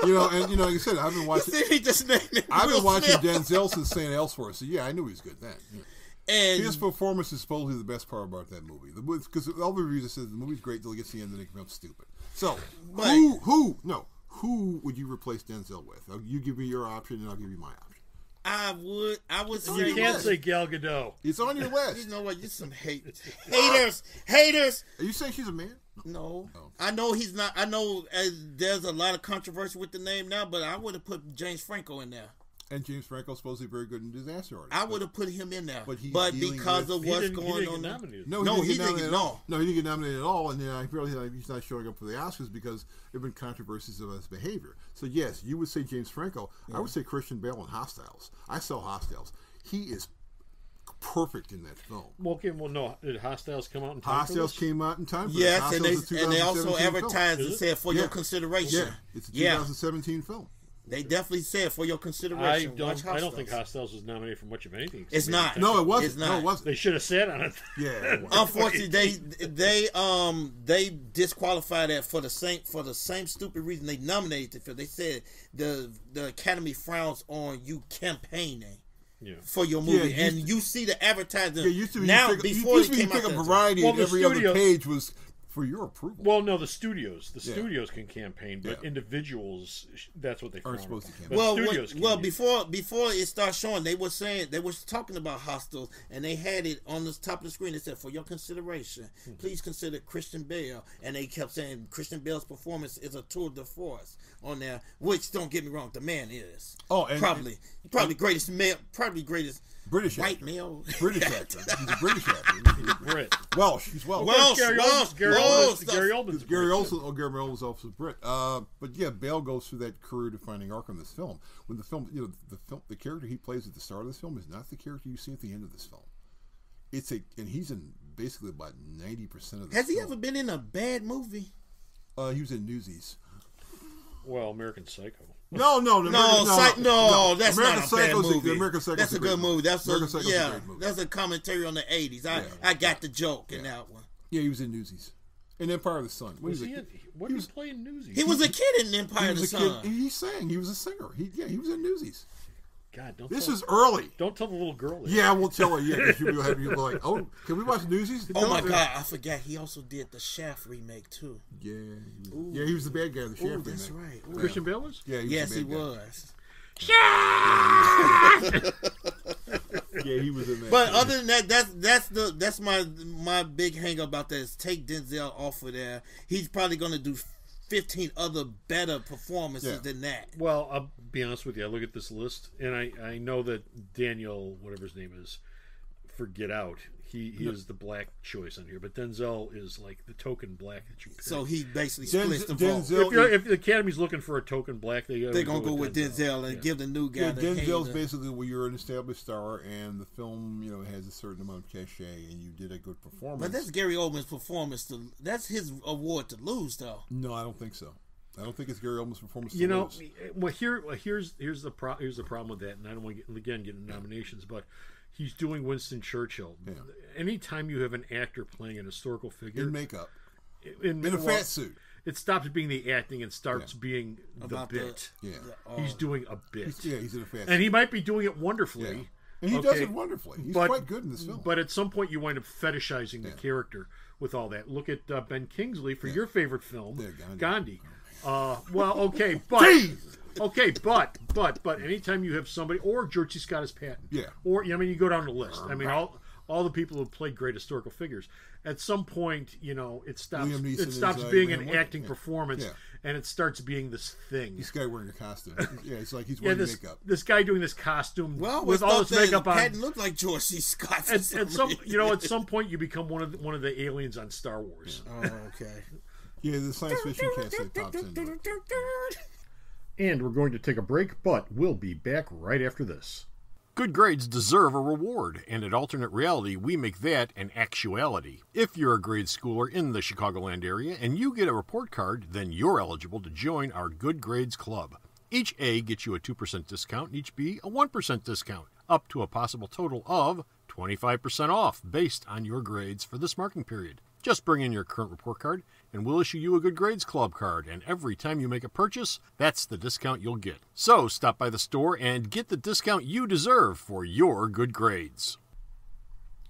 Like I said, I've been watching. I've been watching Denzel since St. Elsewhere, so I knew he was good then. Yeah. And his performance is supposedly the best part about that movie. Because all the reviews said the movie's great until it gets to the end and it becomes stupid. So, who would you replace Denzel with? You give me your option and I'll give you my option. I would say... You can't say Gal Gadot. It's on your list. You know what? You're some haters. Are you saying she's a man? No. Oh. I know he's not. I know there's a lot of controversy with the name now, but I would have put James Franco in there. And James Franco's supposedly very good in Disaster Artist. I would have put him in there. But because of what's going on now. No, he didn't get nominated. No, he didn't get nominated at all. And I feel like he's not showing up for the Oscars because there have been controversies of his behavior. So, yes, you would say James Franco. Yeah. I would say Christian Bale in Hostiles. I saw Hostiles. He is perfect in that film. No. Did Hostiles come out in time? Hostiles came out in time for yes, and they also advertised and said for your consideration. Yeah, it's a 2017 film. They definitely said for your consideration. I don't think Hostiles was nominated for much of anything. It's not. No, it wasn't. It's not. No, it wasn't. They should have sat on it. Yeah. Unfortunately, they disqualified that for the same stupid reason they nominated the film. They said the Academy frowns on you campaigning. Yeah. For your movie, and you see the advertising used to be now. Before it came out, a variety, and every other page was for your approval. Well, no, the studios can campaign, but individuals, that's what they aren't supposed to campaign. Well, before it starts showing, they were talking about Hostels, and they had it on the top of the screen. It said, "For your consideration, please consider Christian Bale," and they kept saying Christian Bale's performance is a tour de force on there. Which, don't get me wrong, the man is probably greatest male, probably greatest British white actor. Male. British actor. He's a British actor. He's Brit. Welsh. He's Welsh. Gary Oldman's Gary Oldman's also Brit. But yeah, Bale goes through that career-defining arc in this film. When the film, the character he plays at the start of this film is not the character you see at the end of this film. And he's in basically about 90% of the Has he ever been in a bad movie? He was in Newsies. Well, American Psycho. No, that's American not a bad Psycho's movie. American Psycho's That's a good movie. That's a great movie. That's a commentary on the 80s. I got the joke in that one. Yeah, he was in Newsies. In Empire of the Sun. What did he play in Newsies? He was a kid in Empire of the Sun. He sang. He was a singer. He was in Newsies. God, this is early. Don't tell the little girl that. Yeah, we'll tell her. Yeah, because you'll have you like, oh, can we watch Newsies? Oh my God, I forgot. He also did the Shaft remake too. Yeah, he was the bad guy in the Shaft remake. That's right. Ooh. Christian Bale was? Yeah, he was. Yeah, he was in that. But other than that, that's my big hang about that is take Denzel off of there. He's probably going to do 15 other better performances than that. Well, I'll be honest with you. I look at this list, and I know that Daniel, whatever his name is, for Get Out, he is the black choice on here. But Denzel is like the token black that you pick. So he basically splits the vote. If the Academy's looking for a token black, they're going to go with Denzel and give the new guy. Yeah, Denzel's basically where you're an established star, and the film has a certain amount of cachet, and you did a good performance. But that's Gary Oldman's performance. That's his award to lose, though. No, I don't think so. I don't think it's Gary Oldman's performance to lose. Well, here's the problem with that, and I don't want to get into nominations, but he's doing Winston Churchill. Yeah. Anytime you have an actor playing an historical figure in makeup, in a fat suit, it stops being the acting and starts being the bit. He's doing a bit. He's in a fat suit, and he might be doing it wonderfully. Yeah. And he does it wonderfully. He's quite good in this film. But at some point, you wind up fetishizing the character with all that. Look at Ben Kingsley for your favorite film, Gandhi. But anytime you have somebody, or George C. Scott as Patton, or you go down the list. I mean, all the people who have played great historical figures. At some point, it stops being an acting performance, and it starts being this thing. This guy wearing a costume, it's like he's wearing makeup. This guy doing this costume with all this makeup on. Patton looked like George C. Scott. At some point, you become one of the aliens on Star Wars. Oh, okay. Yeah, the science fiction can't say pops into it. And we're going to take a break, but we'll be back right after this. Good grades deserve a reward, and at Alternate Reality, we make that an actuality. If you're a grade schooler in the Chicagoland area and you get a report card, then you're eligible to join our Good Grades Club. Each A gets you a 2% discount, and each B a 1% discount, up to a possible total of 25% off based on your grades for this marking period. Just bring in your current report card, and we'll issue you a Good Grades Club card, and every time you make a purchase, that's the discount you'll get. So stop by the store and get the discount you deserve for your good grades.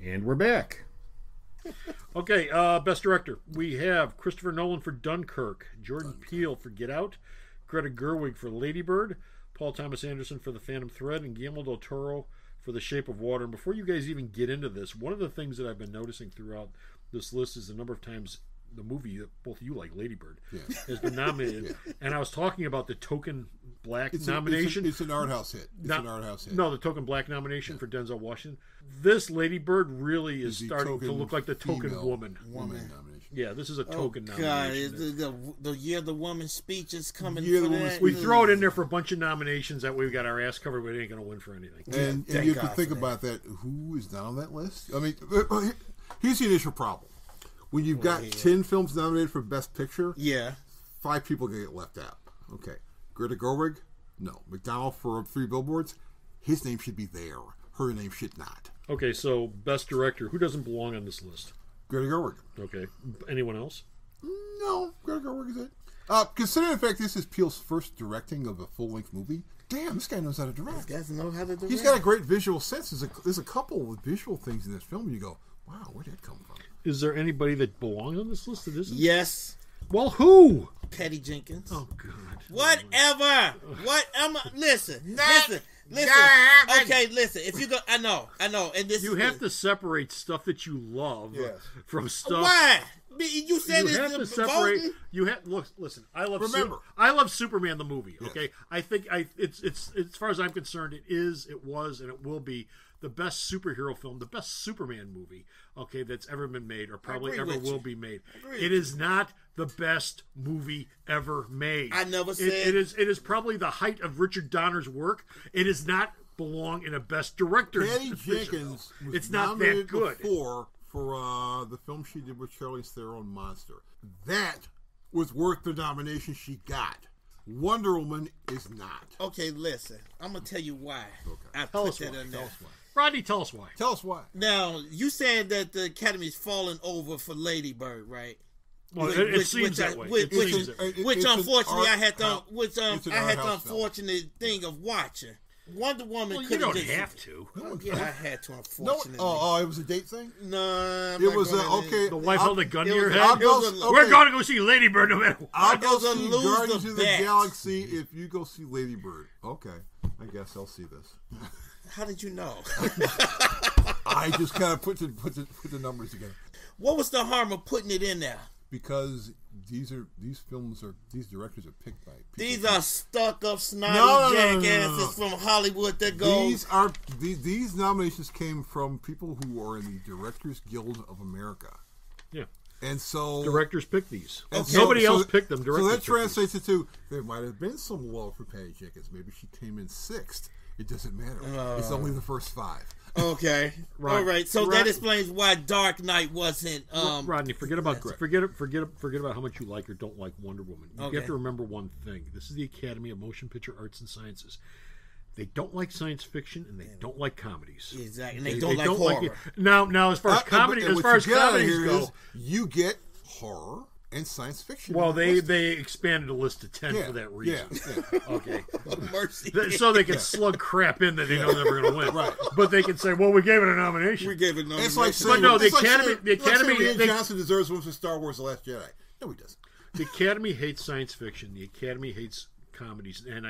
And we're back. Okay, Best Director. We have Christopher Nolan for Dunkirk, Jordan Peele for Get Out, Greta Gerwig for Lady Bird, Paul Thomas Anderson for The Phantom Thread, and Guillermo del Toro for The Shape of Water. And before you guys even get into this, one of the things that I've been noticing throughout this list is the number of times the movie that both of you like, Lady Bird, has been nominated. And I was talking about the token black nomination. It's an art house hit. No, the token black nomination for Denzel Washington. This Lady Bird really is starting to look like the token woman nomination. Yeah, this is a token nomination. God, the year the woman speech is coming. We throw it in there for a bunch of nominations that way we got our ass covered. We ain't going to win for anything. And you have to think about that. Who is not on that list? I mean, here's the initial problem. When you've got 10 films nominated for Best Picture, 5 people get left out. Okay. Greta Gerwig? No. McDonald for 3 Billboards? His name should be there. Her name should not. Okay, so Best Director. Who doesn't belong on this list? Greta Gerwig. Okay. Anyone else? No. Greta Gerwig is it. Considering the fact this is Peele's first directing of a full-length movie, damn, this guy knows how to direct. This guy knows how to direct. He's got a great visual sense. There's a couple of visual things in this film, and you go, wow, where'd that come from? Is there anybody that belongs on this list that isn't? Yes. Well, who? Patty Jenkins. Oh, God. Whatever. Listen. Okay, listen. If you go, I know. And this you have to separate stuff that you love from stuff. Why? You said you have to separate. voting? You have listen. I love. Remember, I love Superman the movie. Okay, Yes. I think it's as far as I'm concerned, it was, and it will be the best superhero film, the best Superman movie. Okay, that's ever been made, or probably ever will be made. It is not the best movie ever made. I never said it is. It is probably the height of Richard Donner's work. It does not belong in a best director. Patty Jenkins was it's not that good. Before for the film she did with Charlize Theron, Monster. That was worth the nomination she got. Wonder Woman is not. Okay, listen. I'm gonna tell you why. Okay. I Tell put us that why. in there. Tell us why. Rodney, tell us why. Tell us why. Now, you said that the Academy's falling over for Lady Bird, right? Well, it seems that way. It seems that way. Which unfortunately I had the it's an I had art the house film. unfortunate thing of watching. Wonder Woman. Well, you could don't just, have to. Yeah, I had to. No, Unfortunately. it was a date thing? No, It was okay. The wife held a gun to it your was- head. okay. We're going to go see Lady Bird no matter what. I'll go It was a see lose Guardians the of the bet. Galaxy if you go see Lady Bird. Okay, I guess I'll see this. How did you know? I just kind of put the numbers together What was the harm of putting it in there? because these directors are picked by people. These are stuck up snotty No. jackasses from Hollywood that go. These nominations came from people who are in the Directors Guild of America. Yeah. And so Directors pick these. and Nobody so- else picked them. So Directors that picked translates it to there might have been some love for Patty Jenkins. Maybe she came in sixth. It doesn't matter. It's only the first five. Okay. Right. All right. So Right. that explains why Dark Knight wasn't. Rodney, forget about how much you like or don't like Wonder Woman. You have to remember one thing. This is the Academy of Motion Picture Arts and Sciences. They don't like science fiction and they don't like comedies. Exactly. And they don't like horror. Now, as far as comedy, and as what far you as get out of comedies here go, is you get horror and science fiction. well, in the they list. expanded the list to 10 for that reason. Yeah. Okay. Mercy. So they can slug crap in that they know they're never going to win. Right. But they can say, well, we gave it a nomination. We gave it no. It's like saying, But no, the it's like Academy- saying- the it's like saying Academy- Ian they- Johnson deserves one for Star Wars: The Last Jedi. No, he doesn't. The Academy hates science fiction. The Academy hates comedies, and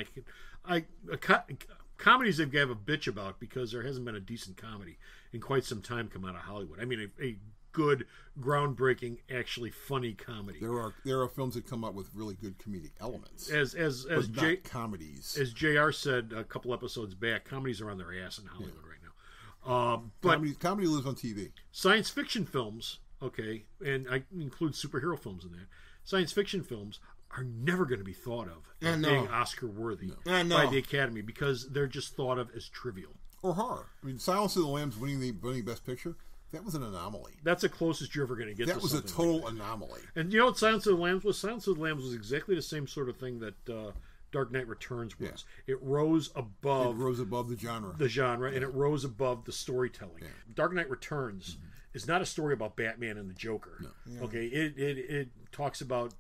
comedies they have a bitch about because there hasn't been a decent comedy in quite some time come out of Hollywood. I mean, a good, groundbreaking, actually funny comedy. There are films that come out with really good comedic elements, As but not comedies. As JR said a couple episodes back, comedies are on their ass in Hollywood right now. But comedy lives on TV. science fiction films, okay, and I include superhero films in that. Science fiction films are never going to be thought of as being Oscar worthy by the Academy because they're just thought of as trivial. Or horror. I mean, Silence of the Lambs winning Best Picture. That was an anomaly. That's the closest you're ever going to get. That to was a something total like that. anomaly. And you know what Silence of the Lambs was? Silence of the Lambs was exactly the same sort of thing that Dark Knight Returns was. Yeah. It rose above the genre. and it rose above the storytelling. Yeah. Dark Knight Returns is not a story about Batman and the Joker. No. Okay, it talks about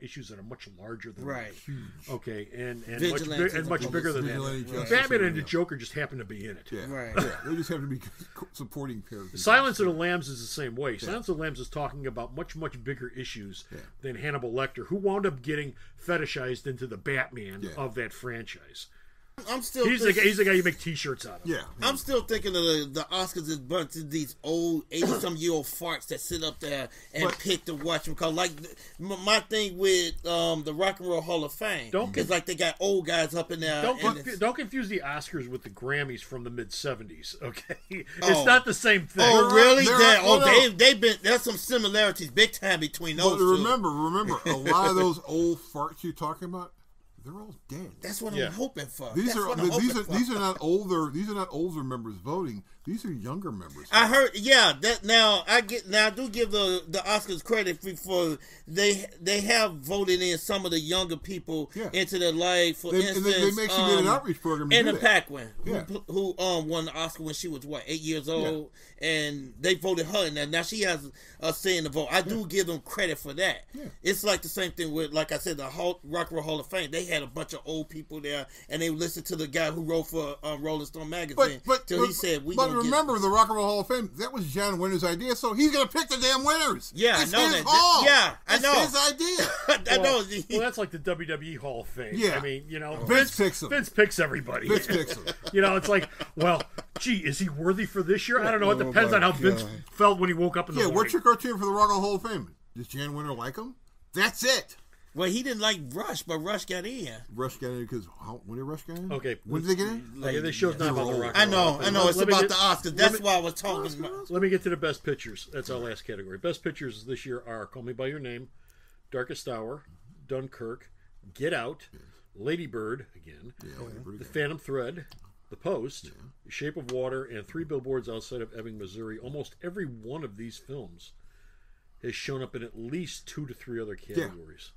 issues that are much larger than that. Huge. Okay, and Vigilante much bigger than that. Batman and the Joker just happen to be in it. Yeah. Right. Yeah. They just have to be supporting characters. Silence of the Lambs is the same way. Silence of the Lambs is talking about much bigger issues than Hannibal Lecter, who wound up getting fetishized into the Batman of that franchise. I'm still. He's the guy you make T-shirts out of. Yeah. I'm still thinking of the Oscars as a bunch of these old 80-some-year-old farts that sit up there and pick to watch them. Because like my thing with the Rock and Roll Hall of Fame is like they got old guys up in there. Don't confuse the Oscars with the Grammys from the mid-70s. Okay, it's not the same thing. Oh really? They've been. There's some similarities, big time between those. But two. remember, a lot of those old farts you're talking about. They're all dead. That's what I'm hoping for. These are not older. These are not older members voting. These are younger members. I heard. Yeah. I do give the Oscars credit for they have voted in some of the younger people into their life. For instance, they actually made an outreach program. Anna Paquin, who won the Oscar when she was 8 years old, and they voted her in that. Now she has a say in the vote. I do give them credit for that. Yeah. It's like the same thing with, like I said, the Rock and Roll Hall of Fame. They had a bunch of old people there, and they listened to the guy who wrote for Rolling Stone magazine. He said, But remember, the Rock and Roll Hall of Fame, that was John Winter's idea, so he's going to pick the damn winners. Yeah, it's I know his that. Hall. Yeah, I know. It's his idea. I know. Well, that's like the WWE Hall of Fame. Yeah. I mean, you know, Vince picks them. Vince picks everybody. Vince picks them. You know, it's like, well, gee, is he worthy for this year? I don't know. It depends on how Vince felt when he woke up in the morning. What's your cartoon for the Rock and Roll Hall of Fame? Does Jan Winter like him? That's it. Well, he didn't like Rush, but Rush got in. Rush got in because when did Rush get in? Okay. When did they get in? Okay, this show's not about the Rock. I know. It's about the Oscars. That's why I was talking about. Let me get to the best pictures. That's our last category. Best pictures this year are Call Me By Your Name, Darkest Hour, Dunkirk, Get Out, Lady Bird, again, The Phantom Thread, The Post, Shape of Water, and 3 Billboards Outside of Ebbing, Missouri. Almost every one of these films has shown up in at least 2 to 3 other categories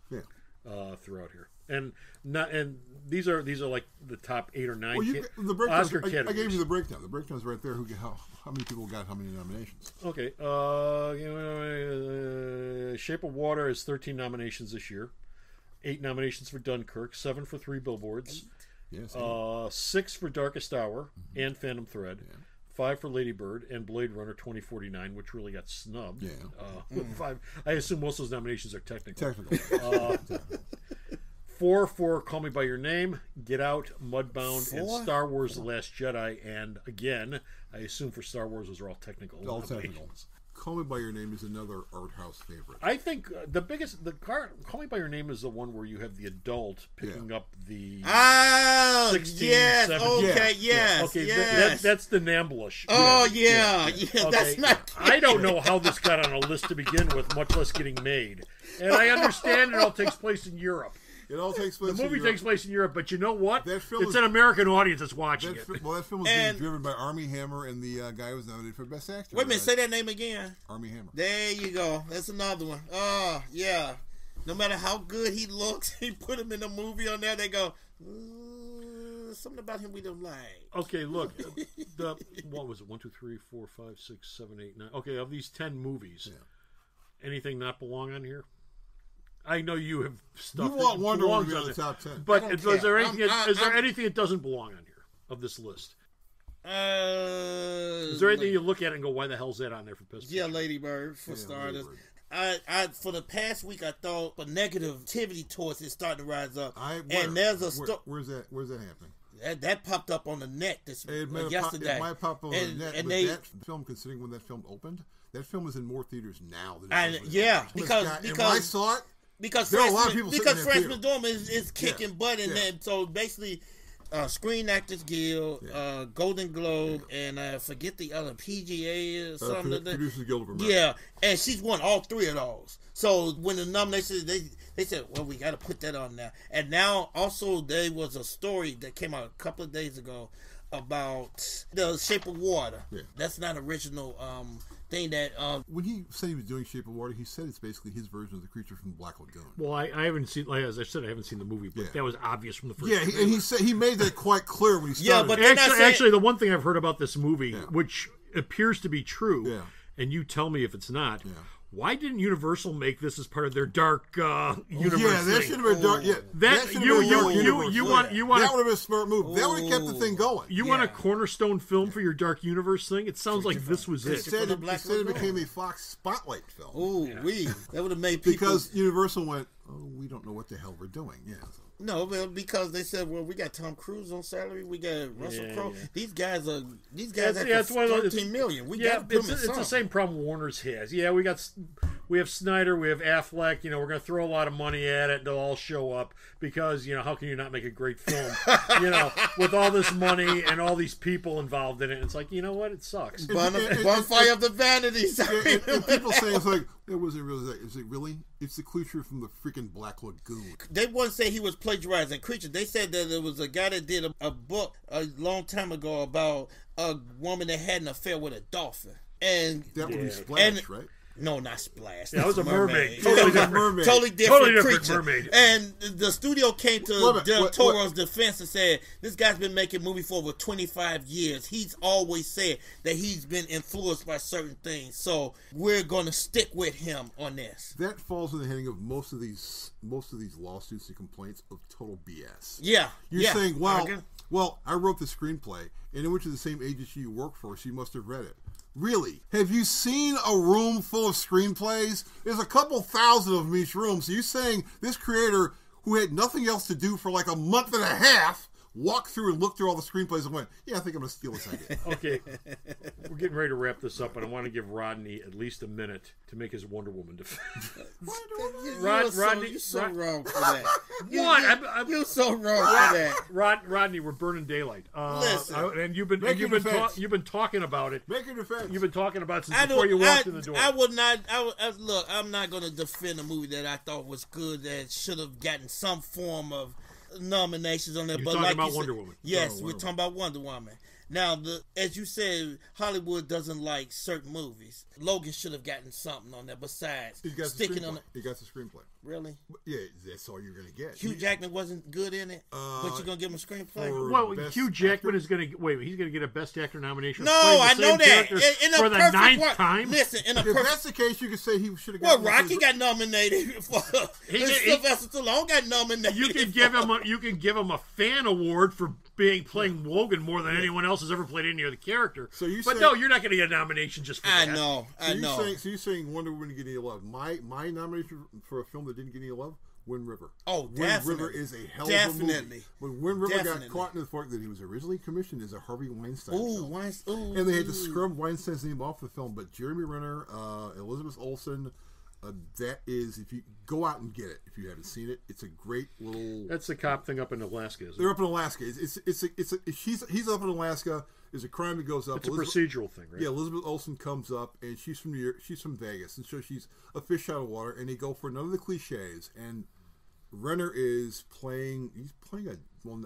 throughout here, and these are like the top 8 or 9 Oscar categories. I gave you the breakdown. The breakdown's right there. How many people got how many nominations? Okay, Shape of Water has 13 nominations this year, 8 nominations for Dunkirk, 7 for 3 Billboards, 6 for Darkest Hour and Phantom Thread. 5 for Lady Bird and Blade Runner 2049, which really got snubbed. With 5, I assume most of those nominations are technical. 4 for Call Me By Your Name, Get Out, Mudbound, and Star Wars: The Last Jedi. And again, I assume for Star Wars, those are all technical. All technical. Call Me By Your Name is another art house favorite. I think Call Me By Your Name is the one where you have the adult picking up the 16, 17. Okay, that's the Nambush. Oh yeah. That's not. I don't know how this got on a list to begin with, much less getting made. And I understand it all takes place in Europe. It all takes place. The movie takes place in Europe, but you know what? It's an American audience that's watching it. That film was being driven by Armie Hammer, and the guy who was nominated for Best Actor. Wait a minute, say that name again. Armie Hammer. There you go. That's another one. Oh yeah. No matter how good he looks, he put him in a movie on there. They go, something about him we don't like. Okay, look, what was it? 1, 2, 3, 4, 5, 6, 7, 8, 9. Okay, of these 10 movies, anything not belong on here? I know you have stuff. You want Wonder Woman to be on on the top 10, but is there anything that doesn't belong on here of this list? Is there anything you look at it and go, "Why the hell's that on there for piss"? Yeah, Lady Bird for starters. I for the past week I thought a negativity towards it starting to rise up. There's a where's that happening? That popped up on the net yesterday. It might pop up on the net, but that film, considering when that film opened, that film is in more theaters now than it was. Because when I saw it, because there were a lot of people Frances McDormand is kicking butt in there. So basically, Screen Actors Guild, Golden Globe, and I forget the other PGA or something. Producers Guild of America. Yeah, and she's won all 3 of those. So when the nominations, they said, well, we got to put that on there. And now also there was a story that came out a couple of days ago about The Shape of Water. Yeah. That's not original thing that... when he said he was doing Shape of Water, he said it's basically his version of the creature from Black Lagoon. Well, I haven't seen, like, as I said, I haven't seen the movie, but that was obvious from the first trailer. And he said he made that quite clear when he started. Yeah, but actually, the one thing I've heard about this movie, which appears to be true, and you tell me if it's not... Why didn't Universal make this as part of their dark universe? Yeah, that should have been dark. Yeah, that you want that would have been a smart move. That would have kept the thing going. You want a cornerstone film for your dark universe thing? It sounds like this was it. Instead, it became a Fox Spotlight film. That would have made people because Universal went, we don't know what the hell we're doing. Yeah. No, because they said, well, we got Tom Cruise on salary, we got Russell Crowe. These guys have $13 million. We got to put them in it's the same problem Warner's has. Yeah, we have Snyder, we have Affleck. We're going to throw a lot of money at it. They'll all show up because how can you not make a great film? With all this money and all these people involved in it. It's like, you know what? It sucks. Bonfire of the Vanities. And people say it's like, it wasn't really that. Is it really? It's the creature from the freaking Black Lagoon. They wouldn't say he was plagiarizing creature. They said that there was a guy that did a book a long time ago about a woman that had an affair with a dolphin. And that would be Splash, right? No, not Splash. That was a mermaid. Totally different creature. Mermaid. And the studio came to Del Toro's defense and said, this guy's been making movies for over 25 years. He's always said that he's been influenced by certain things. So we're going to stick with him on this. That falls in the heading of most of these lawsuits and complaints of total BS. Yeah. You're saying, well, I wrote the screenplay, and it went to the same agency you work for, so you must have read it. Really? Have you seen a room full of screenplays? There's a couple thousand of them each room, so you're saying this creator, who had nothing else to do for like a month and a half, walked through and looked through all the screenplays and went, yeah, I think I'm going to steal this idea. Okay. We're getting ready to wrap this up, and I want to give Rodney at least a minute to make his Wonder Woman defense. Rodney, you're so wrong for that. What? You're so wrong for that. Rodney, we're burning daylight. Listen. And you've been talking about it. Make your defense. You've been talking about it since before you walked in the door. Look, I'm not going to defend a movie that I thought was good that should have gotten some form of nominations on there. You're but talking like about you Wonder said, Woman. Yes, we're talking about Wonder Woman. Now, as you said, Hollywood doesn't like certain movies. Logan should have gotten something on there besides sticking on it. He got the screenplay. Really? Yeah, that's all you're going to get. Hugh Jackman wasn't good in it, but you're going to give him a screenplay? Well, Hugh Jackman is going to he's going to get a Best Actor nomination. No, I know that. For the 9th time. Listen, if that's the case, you could say he should have gotten. Well, Rocky got nominated for. Sylvester Stallone got nominated. You can give him a fan award for playing Logan more than anyone else has ever played any other character. So you're no, you're not going to get a nomination just for that. I know. So you're saying Wonder Woman didn't get any love. My nomination for a film that didn't get any love, Wind River. Oh, definitely. Wind River is a hell of a movie. When Wind River got caught in the fact that he was originally commissioned as a Harvey Weinstein film. And they had to scrub Weinstein's name off the film, but Jeremy Renner, Elizabeth Olsen, that is, if you go out and get it, if you haven't seen it, it's a great little. That's the cop thing up in Alaska, isn't it? They're up in Alaska. He's up in Alaska. There's a crime that goes up. It's a procedural thing, right? Yeah, Elizabeth Olsen comes up, and she's from New York. She's from Vegas, and so she's a fish out of water. And they go for none of the cliches. And Renner is playing. He's playing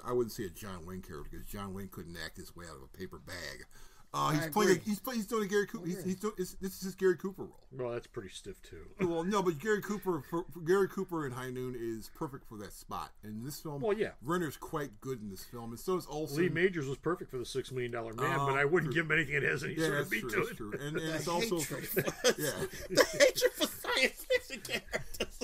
I wouldn't say a John Wayne character because John Wayne couldn't act his way out of a paper bag. He's doing a Gary Cooper. This is his Gary Cooper role. Well, that's pretty stiff too. Well, no, but Gary Cooper in High Noon is perfect for that spot. And in this film, Renner's quite good in this film, and so is Olsen. Lee Majors was perfect for the $6 Million Man, but I wouldn't give him anything that has any sort of beat to it. True. And it's also the hatred for science fiction characters.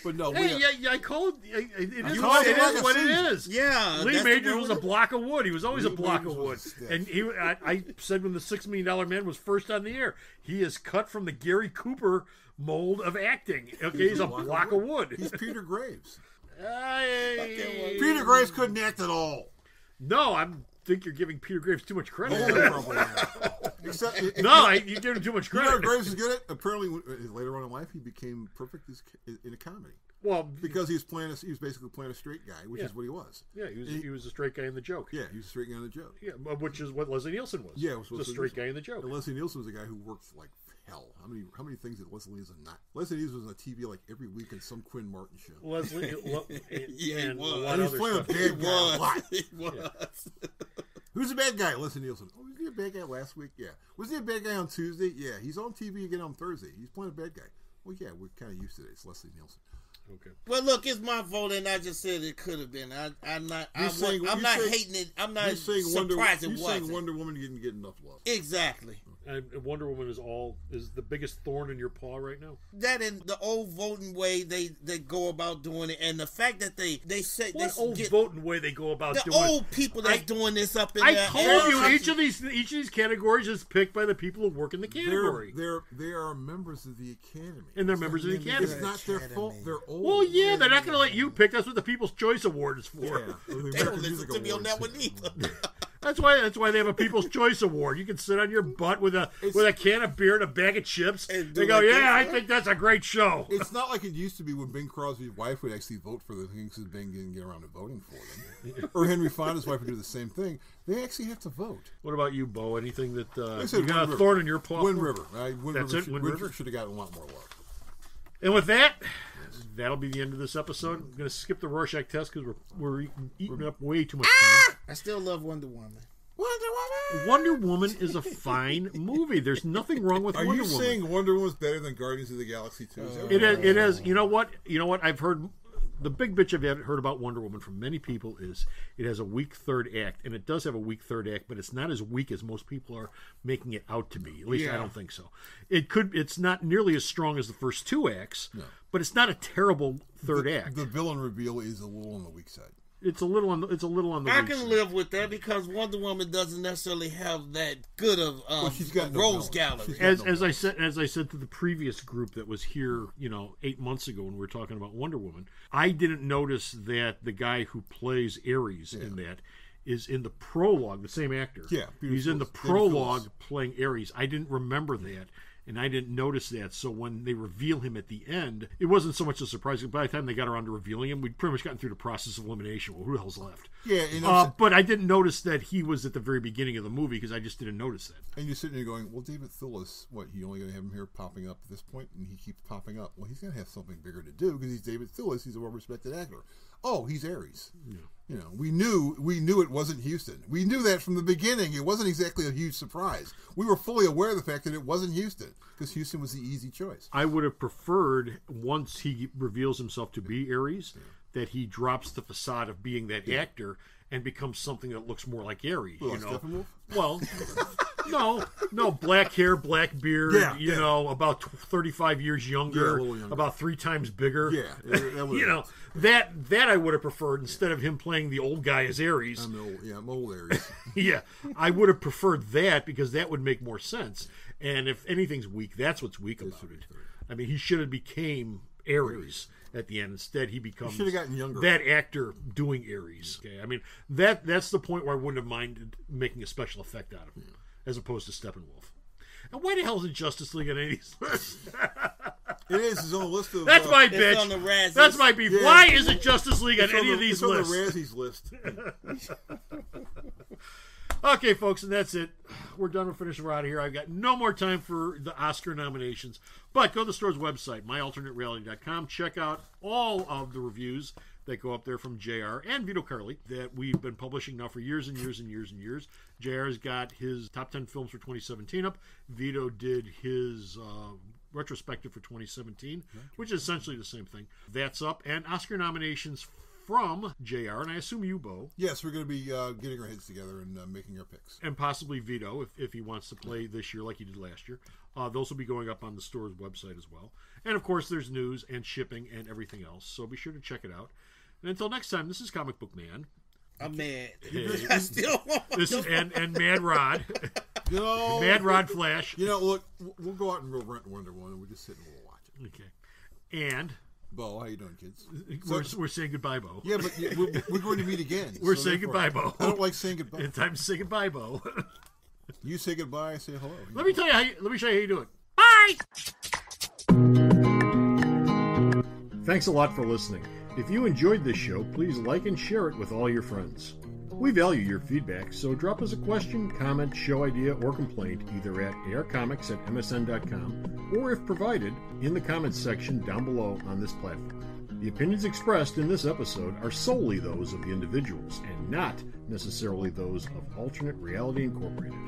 But no, I call it. It is what it is. Yeah, Lee Majors was a block of wood. He was always a block of wood. And I said when the $6 Million Man was first on the air, he is cut from the Gary Cooper mold of acting. Okay, he's a block of wood. He's Peter Graves. Peter Graves couldn't act at all. No, I think you're giving Peter Graves too much credit. You're giving him too much credit. Peter Graves is good at. Apparently, later on in life, he became perfect in a comedy. Well, because he was basically playing a straight guy, which is what he was. Yeah, he was a straight guy in the joke. Yeah, he was a straight guy in the joke. Yeah, which is what Leslie Nielsen was. Yeah, it was the straight guy in the joke. And Leslie Nielsen was a guy who worked like hell. How many things did Leslie Nielsen not? Leslie Nielsen was on TV like every week in some Quinn Martin show. Leslie, he was playing a bad guy a lot. He was. Yeah. Who's the bad guy? Leslie Nielsen. Oh, was he a bad guy last week? Yeah. Was he a bad guy on Tuesday? Yeah. He's on TV again on Thursday. He's playing a bad guy. Well, yeah, we're kind of used to it. It's Leslie Nielsen. Okay. Well, look, it's my vote, and I just said it could have been. I'm not hating it. I'm not surprised it wasn't. You're saying Wonder Woman didn't get enough love. Exactly. And Wonder Woman is the biggest thorn in your paw right now. That and the old voting way they go about doing it, and the fact that they say voting way they go about doing it. The old people that's doing this up in there. I told you each of these categories is picked by the people who work in the category. They are members of the Academy, and they're members of the Academy. It's not their fault. They're old. Well, yeah, they're not going to let you pick. That's what the People's Choice Award is for. Yeah. They don't listen to me on that one either. That's why they have a People's Choice Award. You can sit on your butt with a can of beer and a bag of chips. They go, I think that's a great show. It's not like it used to be when Bing Crosby's wife would actually vote for the things that Bing didn't get around to voting for them. Or Henry Fonda's wife would do the same thing. They actually have to vote. What about you, Bo? Anything that you got a thorn in your paw? Wind River. Wind River should have gotten a lot more love. And with that, that'll be the end of this episode. I'm going to skip the Rorschach test because we're eating up way too much time. I still love Wonder Woman. Wonder Woman is a fine movie. There's nothing wrong with Wonder Woman. Are you saying Wonder Woman's better than Guardians of the Galaxy 2? It is. You know what? I've heard... The big bitch I've heard about Wonder Woman from many people is it has a weak third act, and it does have a weak third act, but it's not as weak as most people are making it out to be. At least I don't think so. It's not nearly as strong as the first two acts, but it's not a terrible third act. The villain reveal is a little on the weak side. It's a little on the. I can live with that because Wonder Woman doesn't necessarily have that good of she's got Rose Gallery. As I said to the previous group that was here, 8 months ago when we were talking about Wonder Woman, I didn't notice that the guy who plays Ares in that is in the prologue, the same actor. Yeah, he's in the prologue playing Ares. I didn't remember that. And I didn't notice that, so when they reveal him at the end, it wasn't so much a surprise. By the time they got around to revealing him, we'd pretty much gotten through the process of elimination. Well, who the hell's left? Yeah, but I didn't notice that he was at the very beginning of the movie because I just didn't notice that. And you're sitting there going, well, David Thewlis, you only going to have him here popping up at this point? And he keeps popping up. Well, he's going to have something bigger to do because he's David Thewlis. He's a well-respected actor. Oh, he's Ares. Yeah. We knew it wasn't Houston. We knew that from the beginning. It wasn't exactly a huge surprise. We were fully aware of the fact that it wasn't Houston because Houston was the easy choice. I would have preferred, once he reveals himself to be Ares, that he drops the facade of being that actor and becomes something that looks more like Ares. Steppenwolf? Well, no, black hair, black beard, about 35 years younger, about 3 times bigger. Yeah. That I would have preferred instead of him playing the old guy as Ares. I'm old Ares. Yeah, I would have preferred that because that would make more sense. And if anything's weak, that's what's weak about it. I mean, he should have became Ares at the end. Instead, he becomes that actor doing Ares. Okay, I mean that's the point where I wouldn't have minded making a special effect out of him, as opposed to Steppenwolf. And why the hell isn't Justice League on any of these lists? It is. It's on the list of. That's my bitch. On the Razzies. That's my beef. Yeah. Why isn't Justice League on any of these lists? It's on the Razzies list. Okay, folks, and that's it. We're done. We're finished. We're out of here. I've got no more time for the Oscar nominations. But go to the store's website, myalternatereality.com. Check out all of the reviews that go up there from JR and Vito Carli that we've been publishing now for years and years and years and years. JR's got his top 10 films for 2017 up. Vito did his retrospective for 2017, which is essentially the same thing. That's up. And Oscar nominations from JR, and I assume you, Bo. Yes, we're going to be getting our heads together and making our picks. And possibly Vito, if he wants to play this year like he did last year. Those will be going up on the store's website as well. And, of course, there's news and shipping and everything else, so be sure to check it out. And until next time, this is Comic Book Man. I'm mad. Hey. I still want this is and Mad Rod. Mad Rod Flash. Look, we'll go out and rent Wonder Woman, and we'll just sit and we'll watch it. Okay. And... Bo, how you doing, kids? We're saying goodbye, Bo. Yeah, but we're going to meet again. We're saying goodbye, Bo. I don't like saying goodbye. It's time to say goodbye, Bo. You say goodbye, I say hello. Let me show you how you do it. Bye! Thanks a lot for listening. If you enjoyed this show, please like and share it with all your friends. We value your feedback, so drop us a question, comment, show idea, or complaint either at arcomics@msn.com or, if provided, in the comments section down below on this platform. The opinions expressed in this episode are solely those of the individuals and not necessarily those of Alternate Reality Incorporated.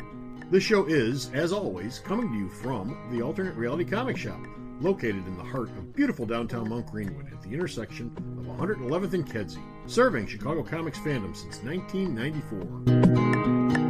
This show is, as always, coming to you from the Alternate Reality Comic Shop, located in the heart of beautiful downtown Mount Greenwood at the intersection of 111th and Kedzie, serving Chicago comics fandom since 1994.